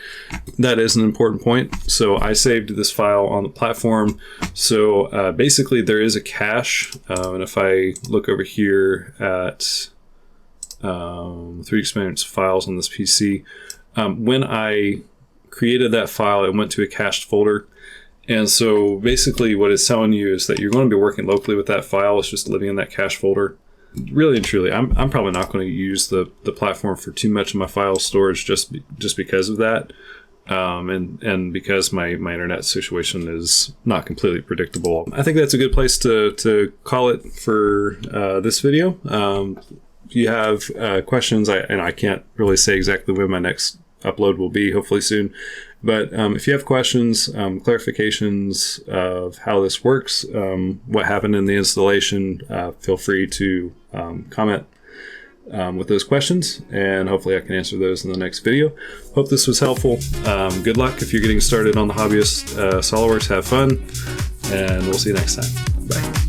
That is an important point. So I saved this file on the platform. So basically there is a cache. And if I look over here at 3D Experience files on this PC, when I created that file, it went to a cached folder. And so basically what it's telling you is that you're going to be working locally with that file. It's just living in that cache folder. Really and truly, I'm probably not going to use the platform for too much of my file storage just because of that. And because my internet situation is not completely predictable, I think that's a good place to call it for this video. If you have questions, I can't really say exactly when my next upload will be, hopefully soon. But if you have questions, clarifications of how this works, what happened in the installation, feel free to comment with those questions, and hopefully I can answer those in the next video. Hope this was helpful. Good luck if you're getting started on the hobbyist SOLIDWORKS. Have fun, and we'll see you next time. Bye.